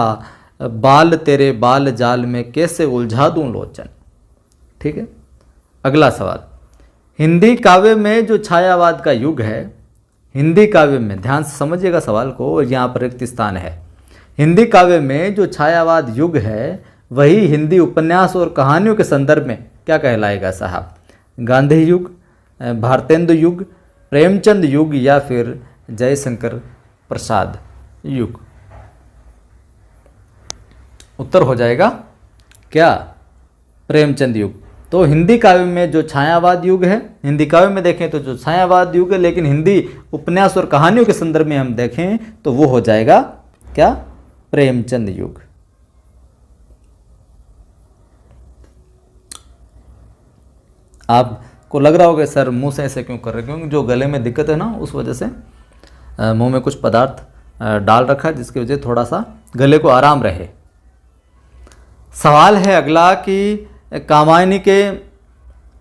बाल तेरे बाल जाल में कैसे उलझा दूं लोचन। ठीक है। अगला सवाल, हिंदी काव्य में जो छायावाद का युग है, हिंदी काव्य में, ध्यान से समझिएगा सवाल को, और यहाँ पर रिक्त स्थान है। हिंदी काव्य में जो छायावाद युग है वही हिंदी उपन्यास और कहानियों के संदर्भ में क्या कहलाएगा साहब? गांधी युग, भारतेंदु युग, प्रेमचंद युग या फिर जयशंकर प्रसाद युग? उत्तर हो जाएगा क्या? प्रेमचंद युग। तो हिंदी काव्य में जो छायावाद युग है, हिंदी काव्य में देखें तो जो छायावाद युग है, लेकिन हिंदी उपन्यास और कहानियों के संदर्भ में हम देखें तो वो हो जाएगा क्या? प्रेमचंद युग। आपको लग रहा होगा सर मुंह से ऐसे क्यों कर रहे हैं? क्योंकि जो गले में दिक्कत है ना, उस वजह से मुंह में कुछ पदार्थ डाल रखा है, जिसकी वजह से थोड़ा सा गले को आराम रहे। सवाल है अगला कि कामायनी के,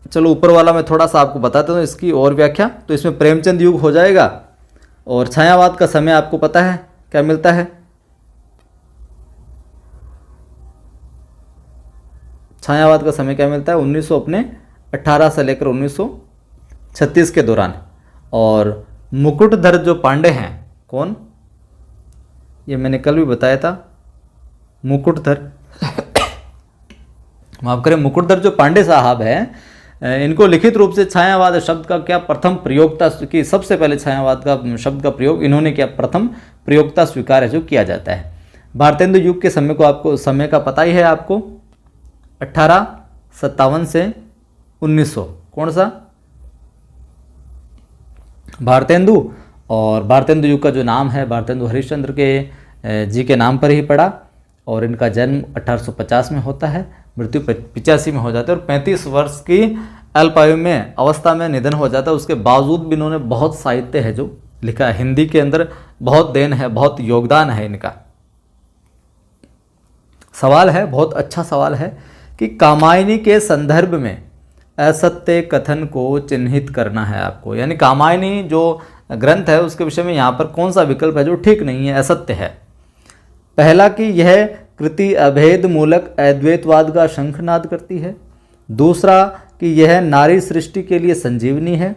चलो ऊपर वाला मैं थोड़ा सा आपको बताता हूँ इसकी और व्याख्या। तो इसमें प्रेमचंद युग हो जाएगा, और छायावाद का समय आपको पता है क्या मिलता है? छायावाद का समय क्या मिलता है? 1918 से लेकर 1936 के दौरान। और मुकुटधर जो पांडे हैं, कौन? ये मैंने कल भी बताया था, मुकुटधर माफ करें, मुकुटधर जो पांडे साहब हैं, इनको लिखित रूप से छायावाद शब्द का क्या प्रथम प्रयोगता की, सबसे पहले छायावाद का शब्द का प्रयोग इन्होंने क्या प्रथम प्रयोगता स्वीकार है जो किया जाता है। भारतेंदु युग के समय को आपको समय का पता ही है आपको, 1857 से 1900। कौन सा? भारतेंदु। और भारतेंदु युग का जो नाम है भारतेंदु हरिश्चंद्र के जी के नाम पर ही पड़ा, और इनका जन्म 1850 में होता है, मृत्यु 85 में हो जाता है, और 35 वर्ष की अल्पायु में अवस्था में निधन हो जाता है। उसके बावजूद भी इन्होंने बहुत साहित्य है जो लिखा है, हिंदी के अंदर बहुत देन है, बहुत योगदान है इनका। सवाल है, बहुत अच्छा सवाल है कि कामायनी के संदर्भ में असत्य कथन को चिन्हित करना है आपको, यानी कामायनी जो ग्रंथ है उसके विषय में यहाँ पर कौन सा विकल्प है जो ठीक नहीं है, असत्य है? पहला कि यह कृति अभेद मूलक अद्वैतवाद का शंखनाद करती है। दूसरा कि यह नारी सृष्टि के लिए संजीवनी है।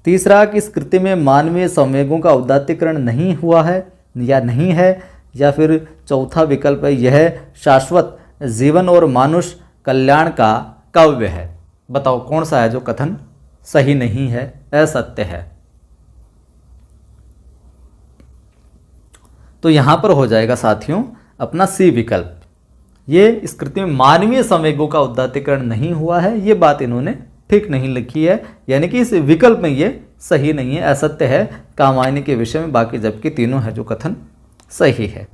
तीसरा कि इस कृति में मानवीय संवेगों का उदात्तीकरण नहीं हुआ है या नहीं है। या फिर चौथा विकल्प है यह शाश्वत जीवन और मानुष कल्याण का काव्य है। बताओ कौन सा है जो कथन सही नहीं है, असत्य है? तो यहाँ पर हो जाएगा साथियों अपना सी विकल्प। ये इस कृति में मानवीय संवेगों का उदात्तीकरण नहीं हुआ है, ये बात इन्होंने ठीक नहीं लिखी है, यानी कि इस विकल्प में ये सही नहीं है, असत्य है कामायनी के विषय में। बाकी जबकि तीनों है जो कथन सही है।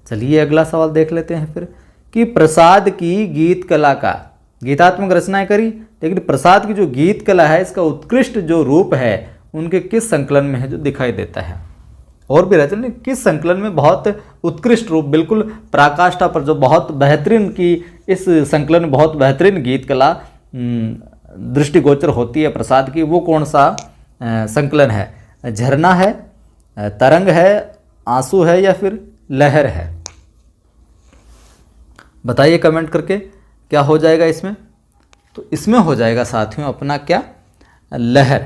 चलिए अगला सवाल देख लेते हैं फिर कि प्रसाद की गीत कला का, गीतात्मक रचनाएं करी, लेकिन प्रसाद की जो गीत कला है इसका उत्कृष्ट जो रूप है उनके किस संकलन में है जो दिखाई देता है? और भी रचना किस संकलन में बहुत उत्कृष्ट रूप, बिल्कुल पराकाष्ठा पर जो बहुत बेहतरीन की, इस संकलन में बहुत बेहतरीन गीत कला दृष्टिगोचर होती है प्रसाद की, वो कौन सा संकलन है? झरना है, तरंग है, आंसू है या फिर लहर है? बताइए कमेंट करके क्या हो जाएगा इसमें। तो इसमें हो जाएगा साथियों अपना क्या, लहर।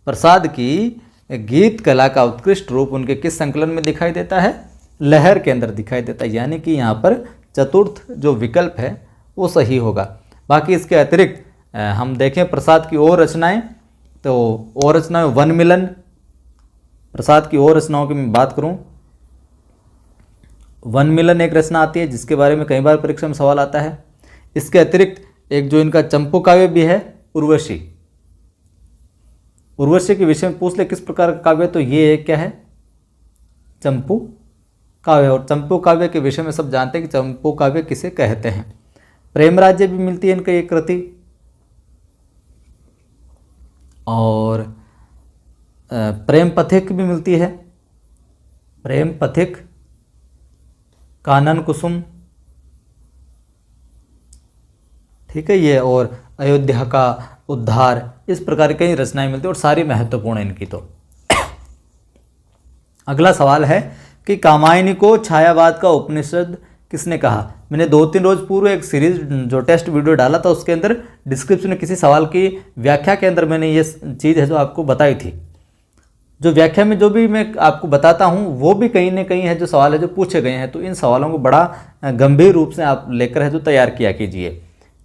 प्रसाद की गीत कला का उत्कृष्ट रूप उनके किस संकलन में दिखाई देता है? लहर के अंदर दिखाई देता है, यानी कि यहाँ पर चतुर्थ जो विकल्प है वो सही होगा। बाकी इसके अतिरिक्त हम देखें प्रसाद की और रचनाएं, तो और रचनाएं वन मिलन, प्रसाद की और रचनाओं की मैं बात करूं, वन मिलन एक रचना आती है जिसके बारे में कई बार परीक्षा में सवाल आता है। इसके अतिरिक्त एक जो इनका चंपू काव्य भी है, उर्वशी। उर्वशी के विषय में पूछ ले किस प्रकार का काव्य, तो ये क्या है? चंपू काव्य। और चंपू काव्य के विषय में सब जानते हैं कि चंपू काव्य किसे कहते हैं। प्रेम राज्य भी मिलती है इनका एक कृति, और प्रेम पथिक भी मिलती है, प्रेम पथिक, कानन कुसुम, ठीक है ये, और अयोध्या का उद्धार, इस प्रकार की रचनाएं मिलती है और सारी महत्वपूर्ण इनकी। तो अगला सवाल है कि कामायनी को छायावाद का उपनिषद किसने कहा? मैंने 2-3 रोज पूर्व एक सीरीज जो टेस्ट वीडियो डाला था उसके अंदर डिस्क्रिप्शन में किसी सवाल की व्याख्या के अंदर मैंने ये चीज़ है जो आपको बताई थी। जो व्याख्या में जो भी मैं आपको बताता हूँ वो भी कहीं ना कहीं है जो सवाल है जो पूछे गए हैं, तो इन सवालों को बड़ा गंभीर रूप से आप लेकर है जो तैयार किया कीजिए।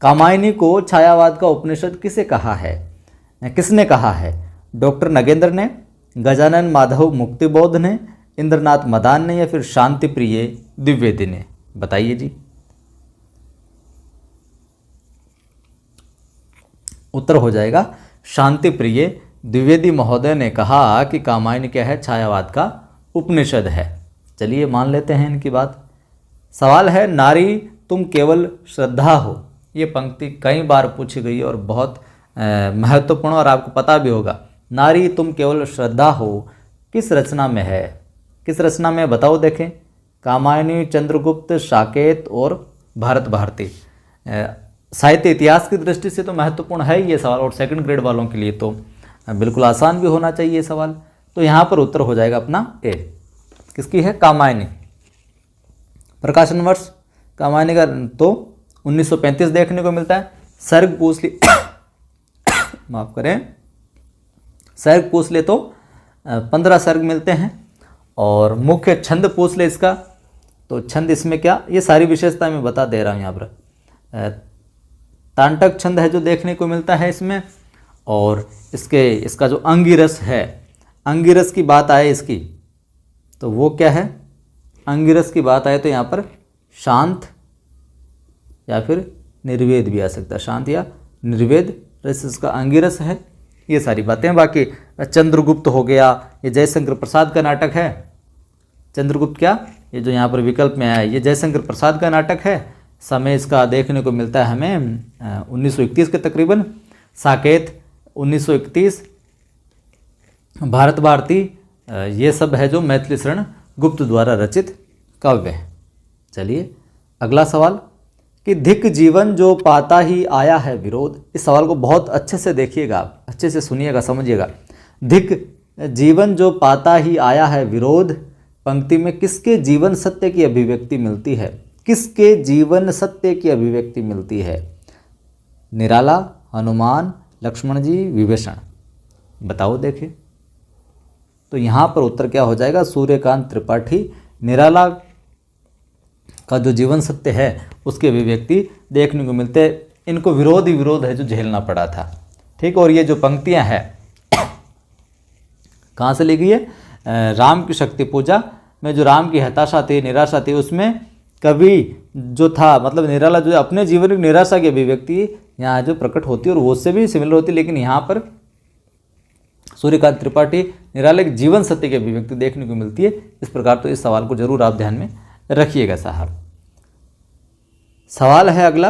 कामायनी को छायावाद का उपनिषद किसे कहा है, किसने कहा है? डॉक्टर नगेंद्र ने, गजानन माधव मुक्तिबोध ने, इंद्रनाथ मदान ने, या फिर शांति प्रिय द्विवेदी ने? बताइए जी। उत्तर हो जाएगा शांति प्रिय द्विवेदी महोदय ने कहा कि कामायनी क्या है? छायावाद का उपनिषद है। चलिए मान लेते हैं इनकी बात। सवाल है, नारी तुम केवल श्रद्धा हो। ये पंक्ति कई बार पूछी गई और बहुत महत्वपूर्ण और आपको पता भी होगा। नारी तुम केवल श्रद्धा हो किस रचना में है? किस रचना में बताओ देखें। कामायनी, चंद्रगुप्त, साकेत और भारत भारती। साहित्य इतिहास की दृष्टि से तो महत्वपूर्ण है ये सवाल, और सेकंड ग्रेड वालों के लिए तो बिल्कुल आसान भी होना चाहिए ये सवाल। तो यहाँ पर उत्तर हो जाएगा अपना ए। किसकी है? कामायनी। प्रकाशन वर्ष कामायनी का तो 1935 देखने को मिलता है। सर्ग पूछ ली माफ करें, सर्ग पूछ ले तो 15 सर्ग मिलते हैं, और मुख्य छंद पूछ ले इसका तो छंद इसमें क्या, ये सारी विशेषता मैं बता दे रहा हूँ यहाँ पर। तांटक छंद है जो देखने को मिलता है इसमें, और इसका जो अंगिरस है, अंगिरस की बात आए इसकी तो वो क्या है? अंगिरस की बात आए तो यहाँ पर शांत या फिर निर्वेद भी आ सकता है, शांत या निर्वेद रस इसका अंगिरस है। ये सारी बातें। बाकी चंद्रगुप्त हो गया, ये जयशंकर प्रसाद का नाटक है। चंद्रगुप्त क्या, ये जो यहाँ पर विकल्प में आया है ये जयशंकर प्रसाद का नाटक है। समय इसका देखने को मिलता है हमें 1931 के तकरीबन। साकेत 1931, भारत भारती ये सब है जो मैथिली शरण गुप्त द्वारा रचित काव्य है। चलिए अगला सवाल कि धिक जीवन जो पाता ही आया है विरोध। इस सवाल को बहुत अच्छे से देखिएगा, आप अच्छे से सुनिएगा, समझिएगा। धिक जीवन जो पाता ही आया है विरोध पंक्ति में किसके जीवन सत्य की अभिव्यक्ति मिलती है? किसके जीवन सत्य की अभिव्यक्ति मिलती है? निराला, हनुमान, लक्ष्मण जी, विभीषण? बताओ देखें। तो यहाँ पर उत्तर क्या हो जाएगा? सूर्यकांत त्रिपाठी। निराला का जो जीवन सत्य है उसकी अभिव्यक्ति देखने को मिलते हैं। इनको विरोध ही विरोध है जो झेलना पड़ा था। ठीक, और ये जो पंक्तियां हैं कहाँ से ली गई है? राम की शक्ति पूजा में जो राम की हताशा थी, निराशा थी, उसमें कवि जो था, मतलब निराला जो अपने जीवन की निराशा की अभिव्यक्ति यहाँ जो प्रकट होती है और वो उससे भी सिमिलर होती है, लेकिन यहाँ पर सूर्यकांत त्रिपाठी निराला के जीवन सत्य की अभिव्यक्ति देखने को मिलती है। इस प्रकार तो इस सवाल को जरूर आप ध्यान में रखिएगा साहब। सवाल है अगला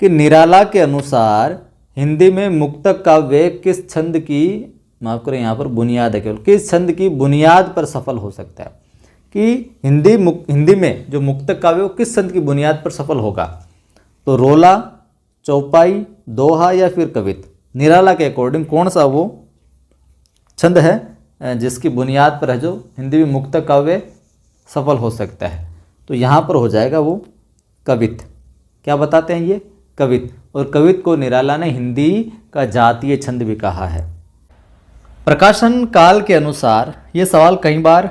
कि निराला के अनुसार हिंदी में मुक्तक काव्य किस छंद की, माफ करें यहाँ पर बुनियाद है केवल, किस छंद की बुनियाद पर सफल हो सकता है? कि हिंदी में जो मुक्तक काव्य वो किस छंद की बुनियाद पर सफल होगा? तो रोला, चौपाई, दोहा या फिर कवित? निराला के अकॉर्डिंग कौन सा वो छंद है जिसकी बुनियाद पर है जो हिंदी में मुक्तक काव्य सफल हो सकता है? तो यहाँ पर हो जाएगा वो कवित। क्या बताते हैं ये? कवित। और कवित को निराला ने हिंदी का जातीय छंद भी कहा है। प्रकाशन काल के अनुसार ये सवाल कई बार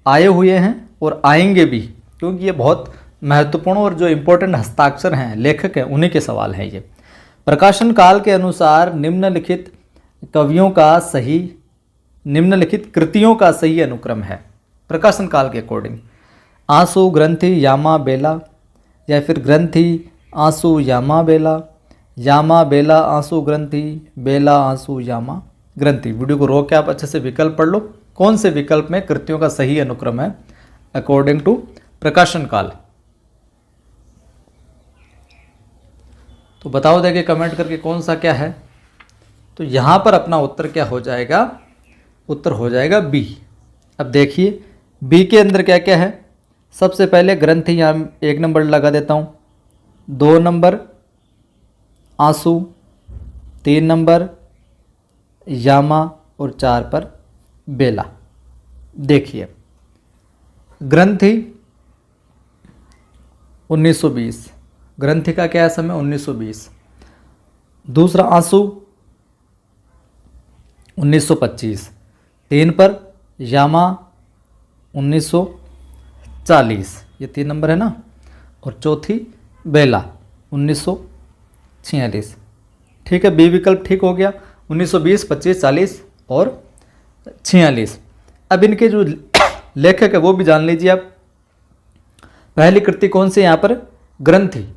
आए हुए हैं और आएंगे भी, क्योंकि ये बहुत महत्वपूर्ण और जो इम्पोर्टेंट हस्ताक्षर हैं, लेखक हैं, उन्हीं के सवाल हैं ये। प्रकाशन काल के अनुसार निम्नलिखित कृतियों का सही अनुक्रम है प्रकाशन काल के अकॉर्डिंग? आंसू, ग्रंथि, यामा, बेला, या फिर ग्रंथि, आंसू, यामा, बेला, आंसू, ग्रंथि, बेला, आंसू, यामा, ग्रंथि? वीडियो को रोक के आप अच्छे से विकल्प पढ़ लो, कौन से विकल्प में कृतियों का सही अनुक्रम है अकॉर्डिंग टू प्रकाशन काल। तो बताओ देखिए कमेंट करके कौन सा क्या है। तो यहाँ पर अपना उत्तर क्या हो जाएगा? उत्तर हो जाएगा बी। अब देखिए बी के अंदर क्या क्या है। सबसे पहले ग्रंथि, यहाँ 1 नंबर लगा देता हूँ, 2 नंबर आंसू, 3 नंबर यामा और 4 पर बेला। देखिए ग्रंथि 1920। ग्रंथि का क्या है समय? 1920। दूसरा आंसू 1925। 3 पर यामा 1940, ये 3 नंबर है ना। और चौथी बेला 1946। ठीक है, बी विकल्प ठीक हो गया। 1920, 25, 40 और 46। अब इनके जो लेखक है वो भी जान लीजिए आप। पहली कृति कौन सी यहाँ पर? ग्रंथि।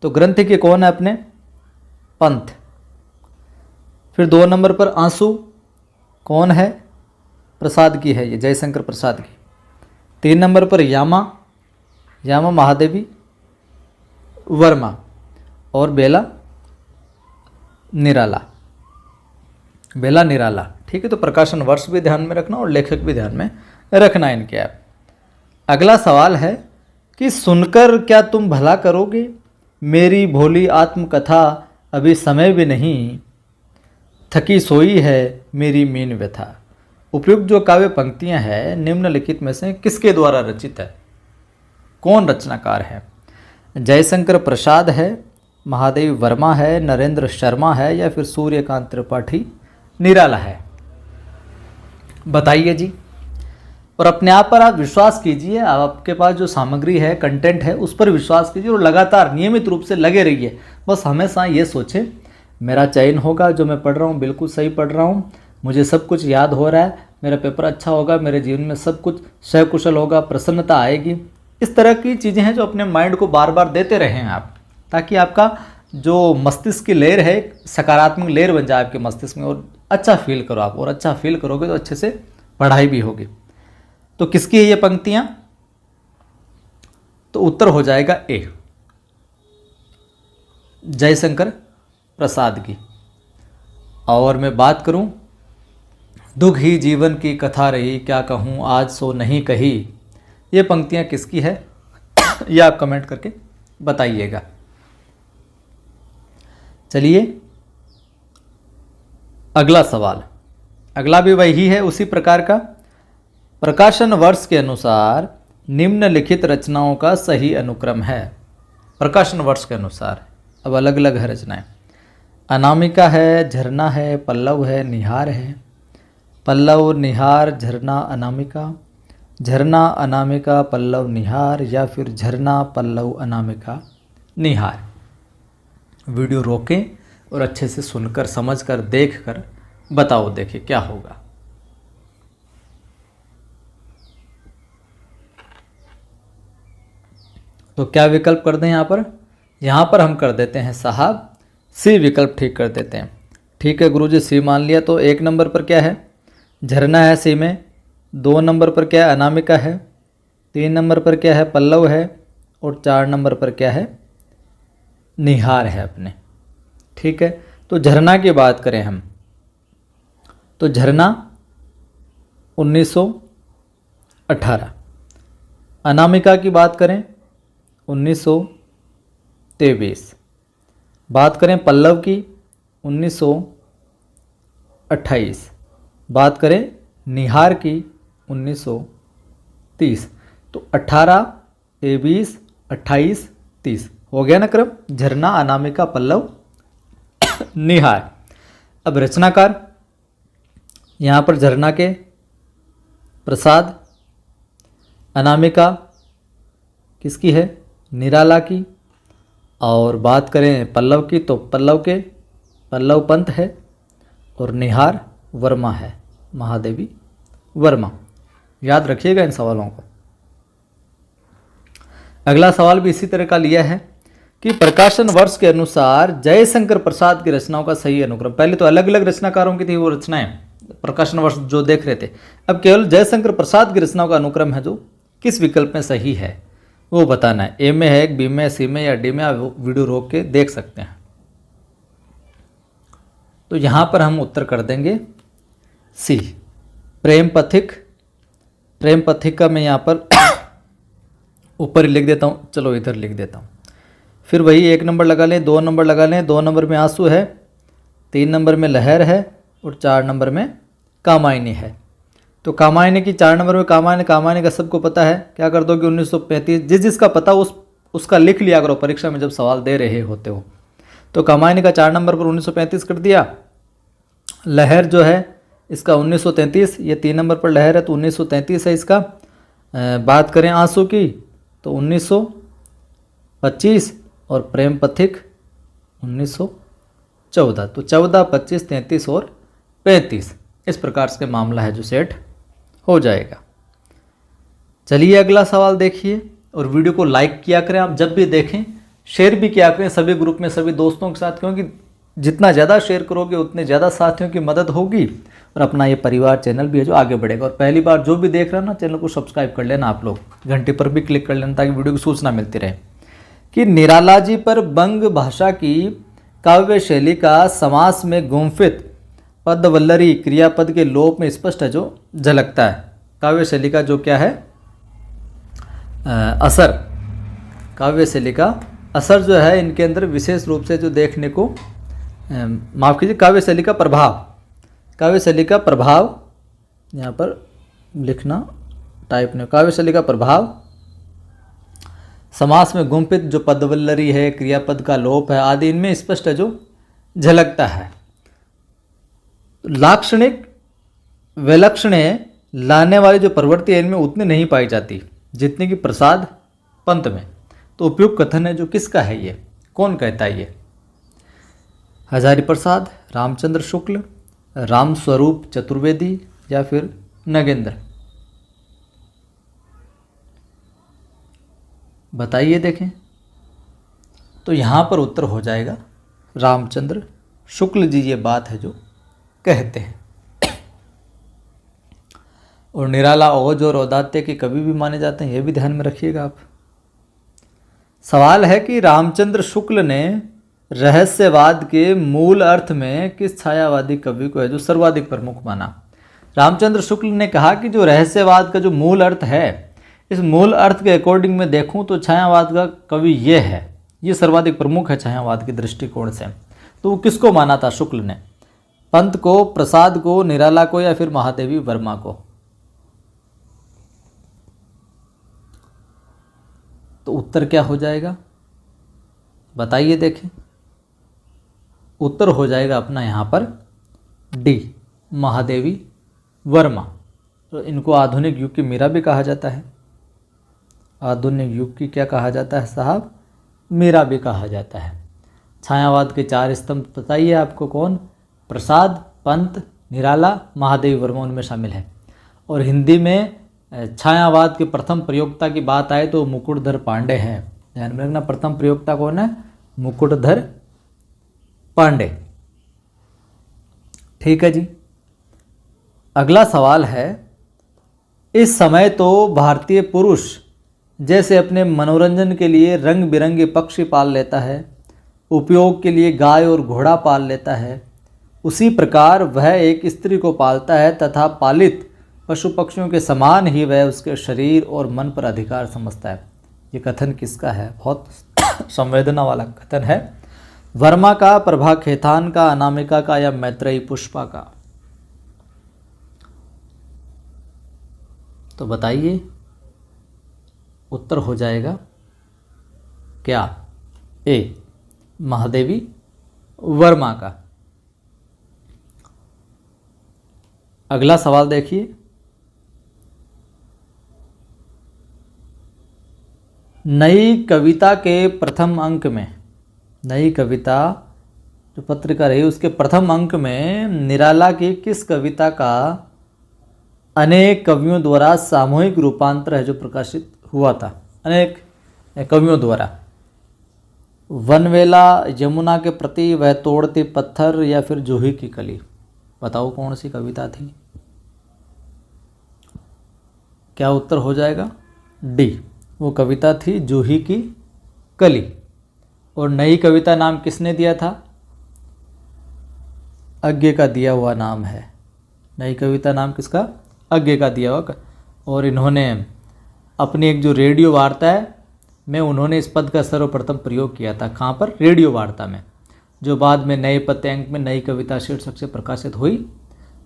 तो ग्रंथि के कौन है अपने? पंत। फिर 2 नंबर पर आंसू कौन है? प्रसाद की है, ये जयशंकर प्रसाद की। 3 नंबर पर यामा महादेवी वर्मा। और बेला निराला। ठीक है, तो प्रकाशन वर्ष भी ध्यान में रखना और लेखक भी ध्यान में रखना इनके आप। अगला सवाल है कि सुनकर क्या तुम भला करोगे, मेरी भोली आत्मकथा अभी समय भी नहीं, थकी सोई है मेरी मीन व्यथा। उपयुक्त जो काव्य पंक्तियां हैं निम्नलिखित में से किसके द्वारा रचित है? कौन रचनाकार है? जयशंकर प्रसाद है, महादेव वर्मा है, नरेंद्र शर्मा है, या फिर सूर्यकांत त्रिपाठी निराला है? बताइए जी। और अपने आप पर आप विश्वास कीजिए, आपके पास जो सामग्री है, कंटेंट है, उस पर विश्वास कीजिए और लगातार नियमित रूप से लगे रहिए। बस हमेशा ये सोचें मेरा चयन होगा, जो मैं पढ़ रहा हूँ बिल्कुल सही पढ़ रहा हूँ, मुझे सब कुछ याद हो रहा है, मेरा पेपर अच्छा होगा, मेरे जीवन में सब कुछ सकुशल होगा, प्रसन्नता आएगी। इस तरह की चीज़ें हैं जो अपने माइंड को बार बार देते रहें आप, ताकि आपका जो मस्तिष्क की लेयर है सकारात्मक लेयर बन जाए आपके मस्तिष्क में और अच्छा फील करो आप। और अच्छा फील करोगे तो अच्छे से पढ़ाई भी होगी। तो किसकी है ये पंक्तियां? तो उत्तर हो जाएगा ए, जयशंकर प्रसाद की। और मैं बात करूं, दुख ही जीवन की कथा रही, क्या कहूं आज सो नहीं कही, ये पंक्तियां किसकी है? ये आप कमेंट करके बताइएगा। चलिए अगला सवाल, अगला भी वही है उसी प्रकार का। प्रकाशन वर्ष के अनुसार निम्नलिखित रचनाओं का सही अनुक्रम है। प्रकाशन वर्ष के अनुसार, अब अलग अलग है रचनाएं। अनामिका है, झरना है, पल्लव है, निहार है। पल्लव, निहार, झरना, अनामिका, झरना, अनामिका, पल्लव, निहार, या फिर झरना, पल्लव, अनामिका, निहार। वीडियो रोकें और अच्छे से सुनकर, समझकर, देखकर बताओ, देखिए क्या होगा। तो क्या विकल्प कर दें यहाँ पर? यहाँ पर हम कर देते हैं साहब सी विकल्प ठीक कर देते हैं। ठीक है गुरुजी, सी मान लिया। तो 1 नंबर पर क्या है? झरना है सी में। 2 नंबर पर क्या है? अनामिका है। 3 नंबर पर क्या है? पल्लव है। और 4 नंबर पर क्या है? निहार है अपने। ठीक है, तो झरना की बात करें हम, तो झरना 1918। अनामिका की बात करें 1923। बात करें पल्लव की 1928। बात करें निहार की 1930। तो 18, 23, 28, 30 हो गया ना क्रम? झरना, अनामिका, पल्लव, निहार। अब रचनाकार, यहाँ पर झरना के प्रसाद, अनामिका किसकी है? निराला की। और बात करें पल्लव की तो पल्लव पंत है। और निहार वर्मा है, महादेवी वर्मा। याद रखिएगा इन सवालों को। अगला सवाल भी इसी तरह का लिया है कि प्रकाशन वर्ष के अनुसार जयशंकर प्रसाद की रचनाओं का सही अनुक्रम। पहले तो अलग अलग रचनाकारों की थी वो रचनाएं, प्रकाशन वर्ष जो देख रहे थे। अब केवल जयशंकर प्रसाद की रचनाओं का अनुक्रम है जो किस विकल्प में सही है वो बताना है। ए में है, बी में, सी में या डी में, आप वीडियो रोक के देख सकते हैं। तो यहाँ पर हम उत्तर कर देंगे सी, प्रेम पथिक। प्रेम पथिक का मैं यहाँ पर ऊपर लिख देता हूँ, चलो इधर लिख देता हूँ। फिर वही 1 नंबर लगा लें, 2 नंबर लगा लें। 2 नंबर में आंसू है, 3 नंबर में लहर है और 4 नंबर में कामायनी है। तो कामायनी की 4 नंबर में कामायनी का सबको पता है, क्या कर दोगे? 1935। जिसका पता उस उसका लिख लिया करो परीक्षा में जब सवाल दे रहे होते हो। तो कामायनी का 4 नंबर पर 1935 कर दिया। लहर जो है इसका 1933, ये 3 नंबर पर लहर है तो 1933 है इसका। बात करें आंसू की तो 1925 और प्रेम पथिक 1914। तो 14, 25, 33 और 35 इस प्रकार से मामला है जो सेट हो जाएगा। चलिए अगला सवाल देखिए और वीडियो को लाइक किया करें। आप जब भी देखें शेयर भी किया करें सभी ग्रुप में, सभी दोस्तों के साथ, क्योंकि जितना ज़्यादा शेयर करोगे उतने ज़्यादा साथियों की मदद होगी और अपना ये परिवार चैनल भी है जो आगे बढ़ेगा। और पहली बार जो भी देख रहे हैं ना, चैनल को सब्सक्राइब कर लेना आप लोग, घंटे पर भी क्लिक कर लेना ताकि वीडियो की सूचना मिलती रहे। कि निराला जी पर बंग भाषा की काव्य शैली का समास में गुम्फित पदवल्लरी क्रियापद के लोप में स्पष्ट है जो झलकता है। काव्य शैली का जो क्या है असर, काव्य शैली का असर जो है इनके अंदर विशेष रूप से जो देखने को, माफ़ कीजिए, काव्य शैली का प्रभाव, काव्य शैली का प्रभाव यहाँ पर लिखना टाइप नहीं, काव्य शैली का प्रभाव समास में गुम्फित जो पदवल्लरी है, क्रियापद का लोप है आदि इनमें स्पष्ट है जो झलकता है। लाक्षणिक विलक्षण लाने वाली जो प्रवृत्ति है इनमें उतनी नहीं पाई जाती जितनी कि प्रसाद पंत में। तो उपयुक्त कथन है जो किसका है, ये कौन कहता है, ये हजारी प्रसाद, रामचंद्र शुक्ल, राम स्वरूप चतुर्वेदी या फिर नगेंद्र? बताइए देखें। तो यहाँ पर उत्तर हो जाएगा रामचंद्र शुक्ल जी ये बात है जो कहते हैं। और निराला ओज और औदात्य के कवि भी माने जाते हैं, ये भी ध्यान में रखिएगा आप। सवाल है कि रामचंद्र शुक्ल ने रहस्यवाद के मूल अर्थ में किस छायावादी कवि को है जो सर्वाधिक प्रमुख माना? रामचंद्र शुक्ल ने कहा कि जो रहस्यवाद का जो मूल अर्थ है, इस मूल अर्थ के अकॉर्डिंग में देखूं तो छायावाद का कवि ये है, ये सर्वाधिक प्रमुख है छायावाद के दृष्टिकोण से। तो वो किसको माना था शुक्ल ने? पंत को, प्रसाद को, निराला को या फिर महादेवी वर्मा को? तो उत्तर क्या हो जाएगा बताइए देखें। उत्तर हो जाएगा अपना यहाँ पर डी, महादेवी वर्मा। तो इनको आधुनिक युग की मीरा भी कहा जाता है। आधुनिक युग की क्या कहा जाता है साहब? मीरा भी कहा जाता है। छायावाद के 4 स्तंभ बताइए आपको कौन? प्रसाद, पंत, निराला, महादेवी वर्मा उनमें शामिल है। और हिंदी में छायावाद के प्रथम प्रयोक्ता की बात आए तो मुकुटधर पांडे हैं। ध्यान में रखना, प्रथम प्रयोक्ता कौन है? मुकुटधर पांडे। ठीक है जी। अगला सवाल है, इस समय तो भारतीय पुरुष जैसे अपने मनोरंजन के लिए रंग बिरंगे पक्षी पाल लेता है, उपयोग के लिए गाय और घोड़ा पाल लेता है, उसी प्रकार वह एक स्त्री को पालता है तथा पालित पशु पक्षियों के समान ही वह उसके शरीर और मन पर अधिकार समझता है। ये कथन किसका है? बहुत संवेदना वाला कथन है। वर्मा का, प्रभा खेतान का, अनामिका का या मैत्रेयी पुष्पा का? तो बताइए। उत्तर हो जाएगा क्या? ए, महादेवी वर्मा का। अगला सवाल देखिए। नई कविता के प्रथम अंक में, नई कविता जो पत्रिका रही उसके प्रथम अंक में निराला की किस कविता का अनेक कवियों द्वारा सामूहिक रूपांतर है जो प्रकाशित हुआ था? अनेक कवियों द्वारा। वनवेला, यमुना के प्रति, वह तोड़ती पत्थर या फिर जूही की कली? बताओ कौन सी कविता थी? क्या उत्तर हो जाएगा? डी, वो कविता थी जूही की कली। और नई कविता नाम किसने दिया था? अज्ञे का दिया हुआ नाम है। नई कविता नाम किसका? अज्ञे का दिया हुआ। और इन्होंने अपनी एक जो रेडियो वार्ता है में उन्होंने इस पद का सर्वप्रथम प्रयोग किया था। कहाँ पर? रेडियो वार्ता में, जो बाद में नए पत्ते अंक में नई कविता शीर्षक से प्रकाशित हुई।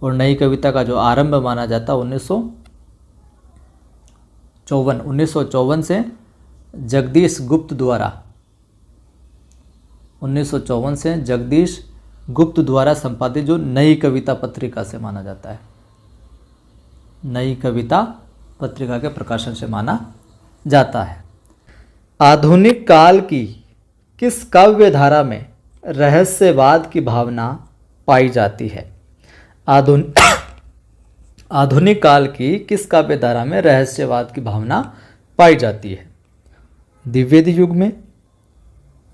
और नई कविता का जो आरंभ माना जाता 1954 से जगदीश गुप्त द्वारा 1954 से जगदीश गुप्त द्वारा संपादित जो नई कविता पत्रिका से माना जाता है, नई कविता पत्रिका के प्रकाशन से माना जाता है। आधुनिक काल की किस काव्य धारा में रहस्यवाद की भावना पाई जाती है? आधुनिक काल की किस काव्य धारा में रहस्यवाद की भावना पाई जाती है? दिव्य युग में,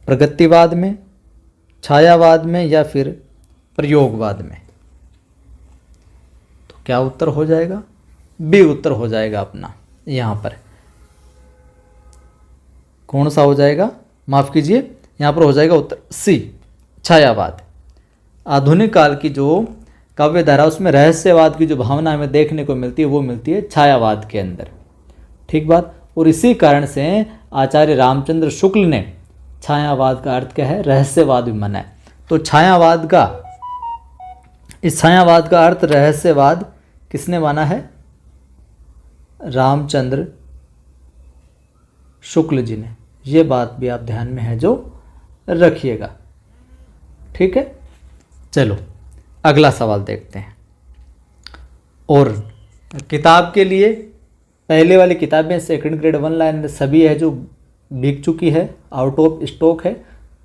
प्रगतिवाद में, छायावाद में या फिर प्रयोगवाद में? तो क्या उत्तर हो जाएगा? बी उत्तर हो जाएगा अपना। यहाँ पर कौन सा हो जाएगा? माफ कीजिए, यहाँ पर हो जाएगा उत्तर सी, छायावाद। आधुनिक काल की जो काव्य धारा उसमें रहस्यवाद की जो भावना हमें देखने को मिलती है वो मिलती है छायावाद के अंदर। ठीक बात। और इसी कारण से आचार्य रामचंद्र शुक्ल ने छायावाद का अर्थ क्या है? रहस्यवाद भी माना है। तो छायावाद का, इस छायावाद का अर्थ रहस्यवाद किसने माना है? रामचंद्र शुक्ल जी ने। ये बात भी आप ध्यान में है जो रखिएगा। ठीक है, चलो अगला सवाल देखते हैं। और किताब के लिए पहले वाली किताबें सेकंड ग्रेड 1 लाइन सभी है जो बिक चुकी है, आउट ऑफ स्टॉक है।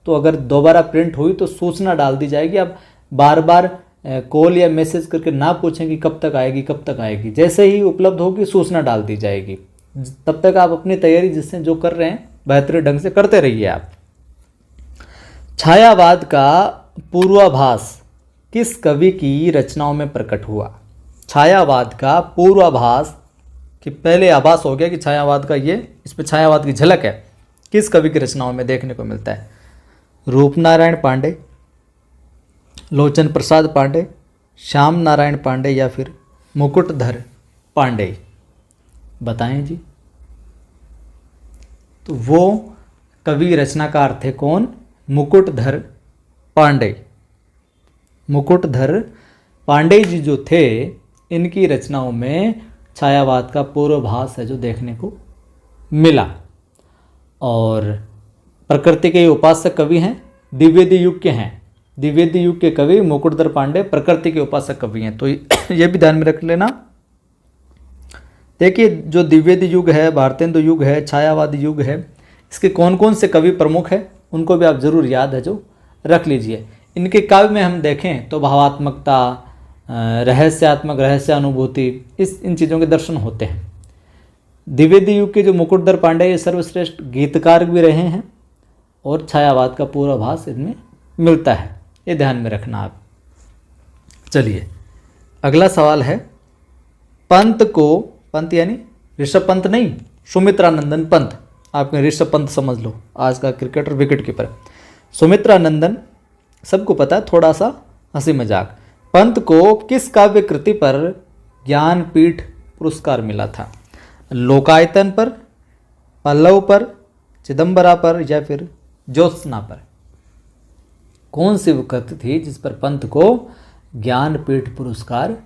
तो अगर दोबारा प्रिंट हुई तो सूचना डाल दी जाएगी। आप बार बार कॉल या मैसेज करके ना पूछें कि कब तक आएगी, कब तक आएगी। जैसे ही उपलब्ध होगी सूचना डाल दी जाएगी। तब तक आप अपनी तैयारी जिससे जो कर रहे हैं बेहतरीन ढंग से करते रहिए आप। छायावाद का पूर्वाभास किस कवि की रचनाओं में प्रकट हुआ? छायावाद का पूर्वाभास, कि पहले आभास हो गया कि छायावाद का ये, इस पे छायावाद की झलक है, किस कवि की रचनाओं में देखने को मिलता है? रूपनारायण पांडे, लोचन प्रसाद पांडे, श्याम नारायण पांडे या फिर मुकुटधर पांडे? बताएं जी। तो वो कवि रचनाकार थे कौन? मुकुटधर पांडे। मुकुटधर पांडे जी जो थे, इनकी रचनाओं में छायावाद का पूर्वाभास है जो देखने को मिला। और प्रकृति के उपासक कवि हैं, द्विवेदी युग के हैं। द्विवेदी युग के कवि मुकुटधर पांडे प्रकृति के उपासक कवि हैं। तो ये भी ध्यान में रख लेना। देखिए, जो द्विवेदी युग है, भारतेंदु युग है, छायावादी युग है, इसके कौन कौन से कवि प्रमुख हैं उनको भी आप जरूर याद है जो रख लीजिए। इनके काव्य में हम देखें तो भावात्मकता, रहस्यात्मक, रहस्यानुभूति, इन चीज़ों के दर्शन होते हैं। द्विवेदी युग के जो मुकुटधर पांडे ये सर्वश्रेष्ठ गीतकार भी रहे हैं और छायावाद का पूर्वाभास इनमें मिलता है। ये ध्यान में रखना आप। चलिए अगला सवाल है। पंत को, पंत यानी ऋषभ पंत नहीं, सुमित्रानंदन पंत, आपने ऋषभ पंत समझ लो, आज का क्रिकेटर, विकेट कीपर। सुमित्रानंदन सबको पता है, थोड़ा सा हंसी मजाक। पंत को किस काव्य कृति पर ज्ञानपीठ पुरस्कार मिला था? लोकायतन पर, पल्लव पर, चिदंबरा पर या फिर ज्योत्सना पर? कौन सी वो कृति थी जिस पर पंत को ज्ञानपीठ पुरस्कार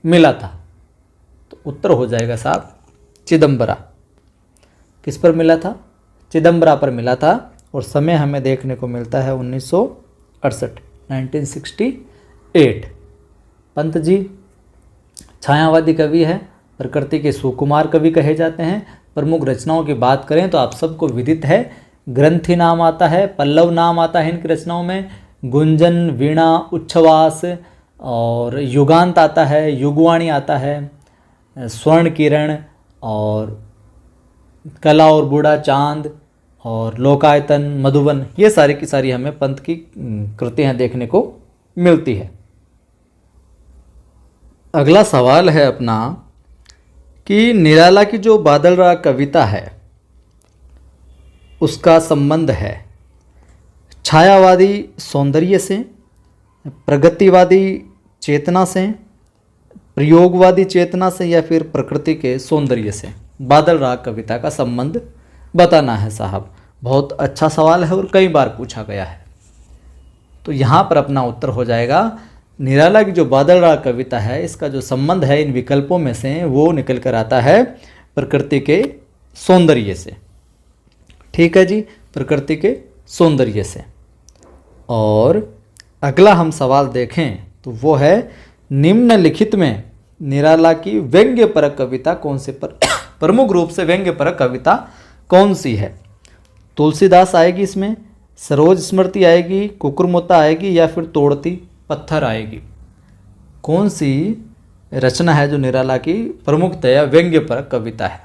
मिला था? तो उत्तर हो जाएगा साहब चिदंबरा। किस पर मिला था? चिदंबरा पर मिला था। और समय हमें देखने को मिलता है 1968, 1968। पंत जी छायावादी कवि है, प्रकृति के सुकुमार कवि कहे जाते हैं। प्रमुख रचनाओं की बात करें तो आप सबको विदित है, ग्रंथि नाम आता है, पल्लव नाम आता है इनकी रचनाओं में, गुंजन, वीणा, उच्छ्वास और युगांत आता है, युगवाणी आता है, स्वर्ण किरण और कला और बूढ़ा चांद और लोकायतन, मधुबन, ये सारी की सारी हमें पंत की कृतियाँ देखने को मिलती है। अगला सवाल है अपना कि निराला की जो बादल राग कविता है उसका संबंध है छायावादी सौंदर्य से, प्रगतिवादी चेतना से, प्रयोगवादी चेतना से या फिर प्रकृति के सौंदर्य से? बादल राग कविता का संबंध बताना है साहब। बहुत अच्छा सवाल है और कई बार पूछा गया है। तो यहाँ पर अपना उत्तर हो जाएगा निराला की जो बादल राग कविता है, इसका जो संबंध है इन विकल्पों में से वो निकल कर आता है प्रकृति के सौंदर्य से। ठीक है जी, प्रकृति के सौंदर्य से। और अगला हम सवाल देखें तो वो है निम्नलिखित में निराला की व्यंग्यपरक कविता कौन से प्रमुख रूप से व्यंग्यपरक कविता कौन सी है? तुलसीदास आएगी इसमें, सरोज स्मृति आएगी, कुकुरमुत्ता आएगी, या फिर तोड़ती पत्थर आएगी? कौन सी रचना है जो निराला की प्रमुखतया व्यंग्यपरक कविता है?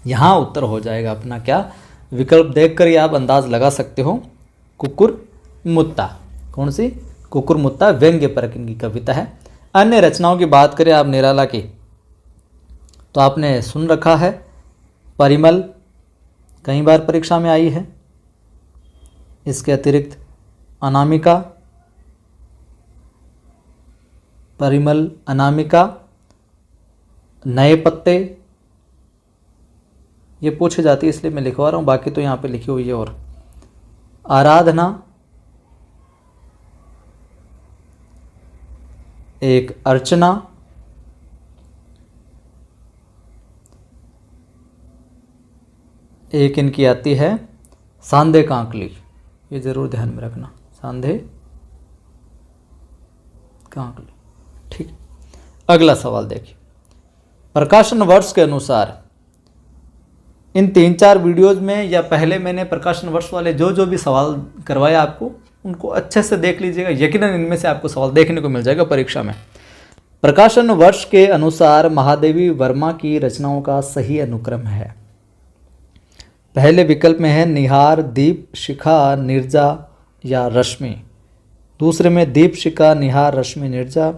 यहाँ उत्तर हो जाएगा अपना क्या, विकल्प देखकर ही आप अंदाज लगा सकते हो, कुकुरमुत्ता। कौन सी? कुकुरमुत्ता व्यंग्यपरक इनकी कविता है। अन्य रचनाओं की बात करें आप निराला की, तो आपने सुन रखा है परिमल, कई बार परीक्षा में आई है। इसके अतिरिक्त अनामिका, परिमल, अनामिका, नए पत्ते, ये पूछी जाती है इसलिए मैं लिखवा रहा हूँ, बाकी तो यहाँ पे लिखी हुई है। और आराधना, एक अर्चना, एक इनकी आती है सांधे कांकली, ये जरूर ध्यान में रखना, सांधे कांकली। ठीक, अगला सवाल देखिए, प्रकाशन वर्ष के अनुसार इन 3-4 वीडियोज में या पहले मैंने प्रकाशन वर्ष वाले जो भी सवाल करवाए आपको उनको अच्छे से देख लीजिएगा, यकीनन इनमें से आपको सवाल देखने को मिल जाएगा परीक्षा में। प्रकाशन वर्ष के अनुसार महादेवी वर्मा की रचनाओं का सही अनुक्रम है। पहले विकल्प में है निहार, दीप, शिखा, निर्जा या रश्मि। दूसरे में दीप, शिखा, निहार, रश्मि, निर्जा,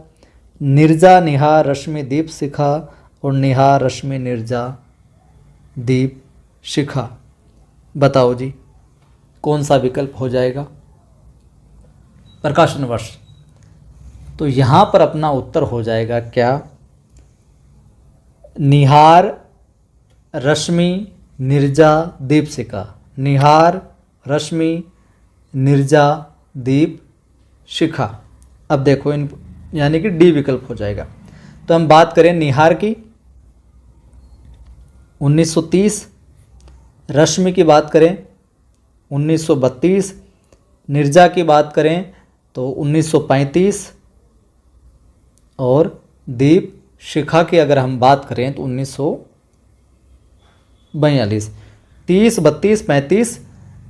निर्जा, निहार, रश्मि, दीप, शिखा, और निहार, रश्मि, निर्जा, दीप, शिखा। बताओ जी कौन सा विकल्प हो जाएगा? प्रकाशन वर्ष, तो यहाँ पर अपना उत्तर हो जाएगा क्या, निहार, रश्मि, निर्जा, दीप, शिखा। निहार, रश्मि, निर्जा, दीप, शिखा। अब देखो इन, यानी कि डी विकल्प हो जाएगा। तो हम बात करें निहार की 1930, रश्मि की बात करें 1932, निर्जा की बात करें तो 1935, और दीप, शिखा की अगर हम बात करें तो 1942। 30, 32, 35,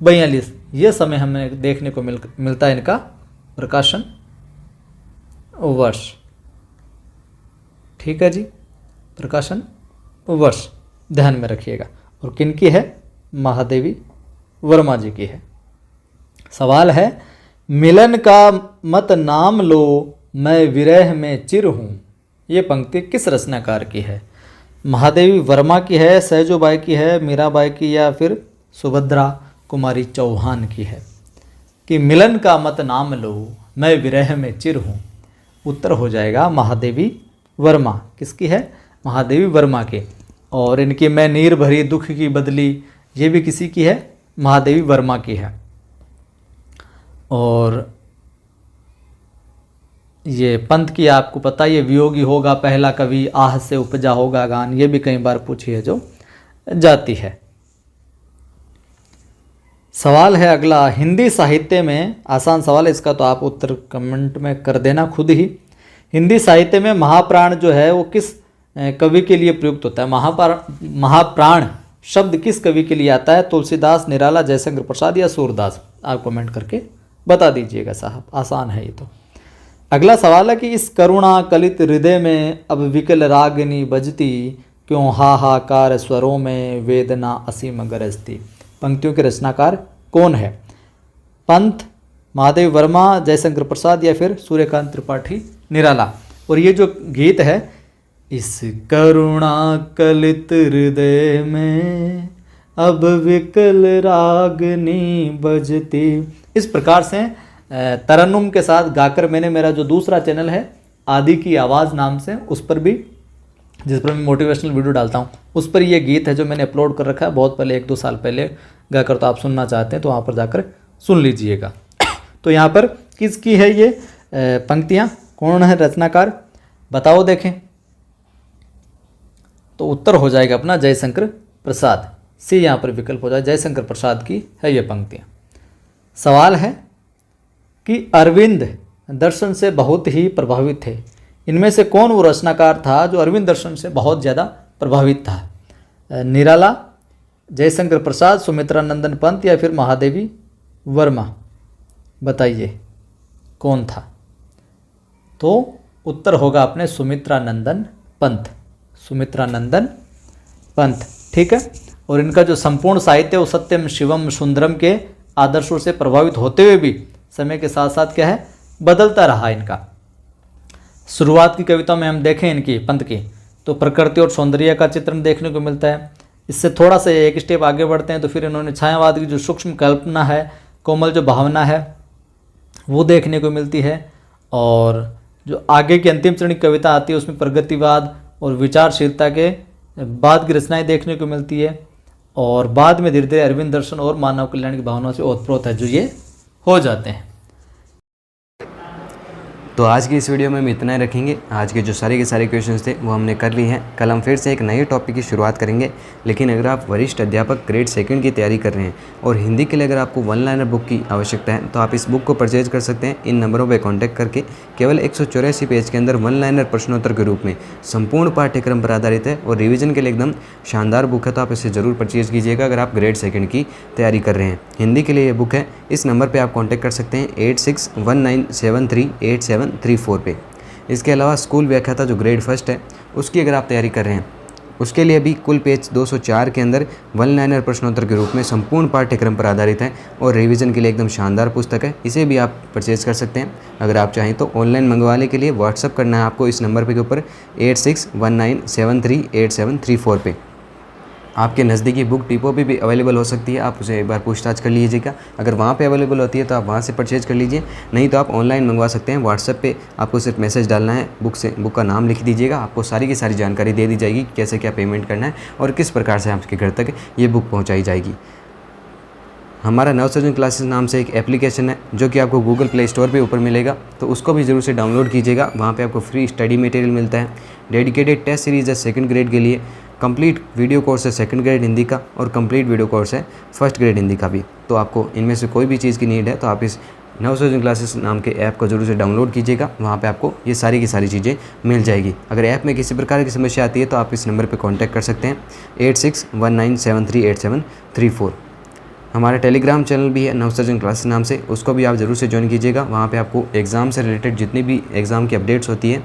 42 ये समय हमें देखने को मिलता है इनका प्रकाशन वर्ष। ठीक है जी, प्रकाशन वर्ष ध्यान में रखिएगा। और किनकी है? महादेवी वर्मा जी की है। सवाल है, मिलन का मत नाम लो, मैं विरह में चिर हूँ। ये पंक्ति किस रचनाकार की है? महादेवी वर्मा की है, सहजोबाई की है, मीराबाई की, या फिर सुभद्रा कुमारी चौहान की है? कि मिलन का मत नाम लो, मैं विरह में चिर हूँ। उत्तर हो जाएगा महादेवी वर्मा। किसकी है? महादेवी वर्मा के। और इनकी मैं नीर भरी दुख की बदली, ये भी किसी की है? महादेवी वर्मा की है। और ये पंत की आपको पता, ये वियोगी होगा पहला कवि, आह से उपजा होगा गान, ये भी कई बार पूछी है जो जाती है। सवाल है अगला, हिंदी साहित्य में, आसान सवाल है इसका, तो आप उत्तर कमेंट में कर देना खुद ही। हिंदी साहित्य में महाप्राण जो है वो किस कवि के लिए प्रयुक्त होता है? महाप्राण शब्द किस कवि के लिए आता है? तुलसीदास, निराला, जयशंकर प्रसाद या सूरदास? आप कमेंट करके बता दीजिएगा साहब, आसान है ये तो। अगला सवाल है कि इस करुणा कलित हृदय में अब विकल रागिनी बजती, क्यों हाहाकार स्वरों में वेदना असीम गरजती। पंक्तियों के रचनाकार कौन है? पंत, महादेव वर्मा, जयशंकर प्रसाद, या फिर सूर्यकांत त्रिपाठी, निराला। और ये जो गीत है, इस करुणा कलित हृदय में अब विकल रागनी बजती, इस प्रकार से तरन्नुम के साथ गाकर मैंने मेरा जो दूसरा चैनल है आदि की आवाज़ नाम से, उस पर भी, जिस पर मैं मोटिवेशनल वीडियो डालता हूँ, उस पर ये गीत है जो मैंने अपलोड कर रखा है बहुत पहले, 1-2 साल पहले गाकर। तो आप सुनना चाहते हैं तो वहाँ पर जाकर सुन लीजिएगा। तो यहाँ पर किसकी है ये पंक्तियाँ, कौन है रचनाकार, बताओ देखें। तो उत्तर हो जाएगा अपना जयशंकर प्रसाद। सी यहाँ पर विकल्प हो जाए। जयशंकर प्रसाद की है ये पंक्तियाँ। सवाल है कि अरविंद दर्शन से बहुत ही प्रभावित थे, इनमें से कौन वो रचनाकार था जो अरविंद दर्शन से बहुत ज़्यादा प्रभावित था? निराला, जयशंकर प्रसाद, सुमित्रा नंदन पंत या फिर महादेवी वर्मा? बताइए कौन था? तो उत्तर होगा अपने सुमित्रा नंदन पंत, सुमित्रा नंदन पंत। ठीक है। और इनका जो संपूर्ण साहित्य वो सत्यम शिवम सुंदरम के आदर्शों से प्रभावित होते हुए भी समय के साथ साथ क्या है, बदलता रहा इनका। शुरुआत की कविता में हम देखें इनकी पंत की, तो प्रकृति और सौंदर्य का चित्रण देखने को मिलता है। इससे थोड़ा सा एक स्टेप आगे बढ़ते हैं तो फिर इन्होंने छायावाद की जो सूक्ष्म कल्पना है, कोमल जो भावना है वो देखने को मिलती है। और जो आगे की अंतिम चरण की कविता आती है उसमें प्रगतिवाद और विचारशीलता के बाद की रचनाएं देखने को मिलती है। और बाद में धीरे धीरे अरविंद दर्शन और मानव कल्याण की भावनाओं से ओतप्रोत है जो ये हो जाते हैं। तो आज की इस वीडियो में हम इतना ही रखेंगे। आज के जो सारे के सारे क्वेश्चंस थे वो हमने कर लिए हैं। कल हम फिर से एक नए टॉपिक की शुरुआत करेंगे। लेकिन अगर आप वरिष्ठ अध्यापक ग्रेड 2 की तैयारी कर रहे हैं और हिंदी के लिए अगर आपको वन लाइनर बुक की आवश्यकता है तो आप इस बुक को परचेज कर सकते हैं इन नंबरों पर कॉन्टैक्ट करके। केवल 184 पेज के अंदर वन लाइनर प्रश्नोत्तर के रूप में संपूर्ण पाठ्यक्रम पर आधारित है और रिविजन के लिए एकदम शानदार बुक है, तो आप इसे ज़रूर परचेज कीजिएगा अगर आप ग्रेड 2 की तैयारी कर रहे हैं। हिंदी के लिए ये बुक है। इस नंबर पर आप कॉन्टैक्ट कर सकते हैं 8619738734 पे। इसके अलावा स्कूल व्याख्याता जो ग्रेड 1 है उसकी अगर आप तैयारी कर रहे हैं उसके लिए भी कुल पेज 204 के अंदर वन लाइनर प्रश्नोत्तर के रूप में संपूर्ण पाठ्यक्रम पर आधारित है और रिवीजन के लिए एकदम शानदार पुस्तक है। इसे भी आप परचेज कर सकते हैं अगर आप चाहें तो। ऑनलाइन मंगवाने के लिए व्हाट्सअप करना है आपको इस नंबर पे के ऊपर 8619738734 पे। आपके नज़दीकी बुक डिपो पे भी अवेलेबल हो सकती है, आप उसे एक बार पूछताछ कर लीजिएगा। अगर वहाँ पे अवेलेबल होती है तो आप वहाँ से परचेज कर लीजिए, नहीं तो आप ऑनलाइन मंगवा सकते हैं। व्हाट्सएप पे आपको सिर्फ मैसेज डालना है, बुक का नाम लिख दीजिएगा, आपको सारी की सारी जानकारी दे दी जाएगी कैसे क्या पेमेंट करना है और किस प्रकार से आपके घर तक ये बुक पहुँचाई जाएगी। हमारा नवसृजन क्लासेस नाम से एक एप्लीकेशन है जो कि आपको गूगल प्ले स्टोर पे ऊपर मिलेगा, तो उसको भी ज़रूर से डाउनलोड कीजिएगा। वहाँ पे आपको फ्री स्टडी मटेरियल मिलता है, डेडिकेटेड टेस्ट सीरीज़ है 2nd ग्रेड के लिए, कंप्लीट वीडियो कोर्स है 2nd ग्रेड हिंदी का और कंप्लीट वीडियो कोर्स है 1st ग्रेड हिंदी का भी। तो आपको इनमें से कोई भी चीज़ की नीड है तो आप इस नवसृजन क्लासेस नाम के ऐप को जरूर से डाउनलोड कीजिएगा, वहाँ पे आपको ये सारी की सारी चीज़ें मिल जाएगी। अगर ऐप में किसी प्रकार की समस्या आती है तो आप इस नंबर पर कॉन्टैक्ट कर सकते हैं 8619738734। हमारा टेलीग्राम चैनल भी है नवसृजन क्लासेस नाम से, उसको भी आप ज़रूर से ज्वाइन कीजिएगा। वहाँ पे आपको एग्ज़ाम से रिलेटेड जितनी भी एग्ज़ाम की अपडेट्स होती है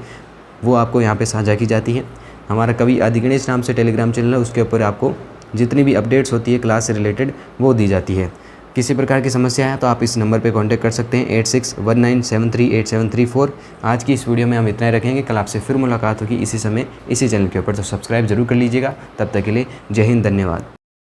वो आपको यहाँ पे साझा की जाती है। हमारा कवि आदिगणेश नाम से टेलीग्राम चैनल है, उसके ऊपर आपको जितनी भी अपडेट्स होती है क्लास से रिलेटेड वो दी जाती है। किसी प्रकार की समस्या है तो आप इस नंबर पे कांटेक्ट कर सकते हैं 8619738734। आज की इस वीडियो में हम इतना ही रखेंगे। कल आपसे फिर मुलाकात होगी इसी समय इसी चैनल के ऊपर, तो सब्सक्राइब जरूर कर लीजिएगा। तब तक के लिए जय हिंद, धन्यवाद।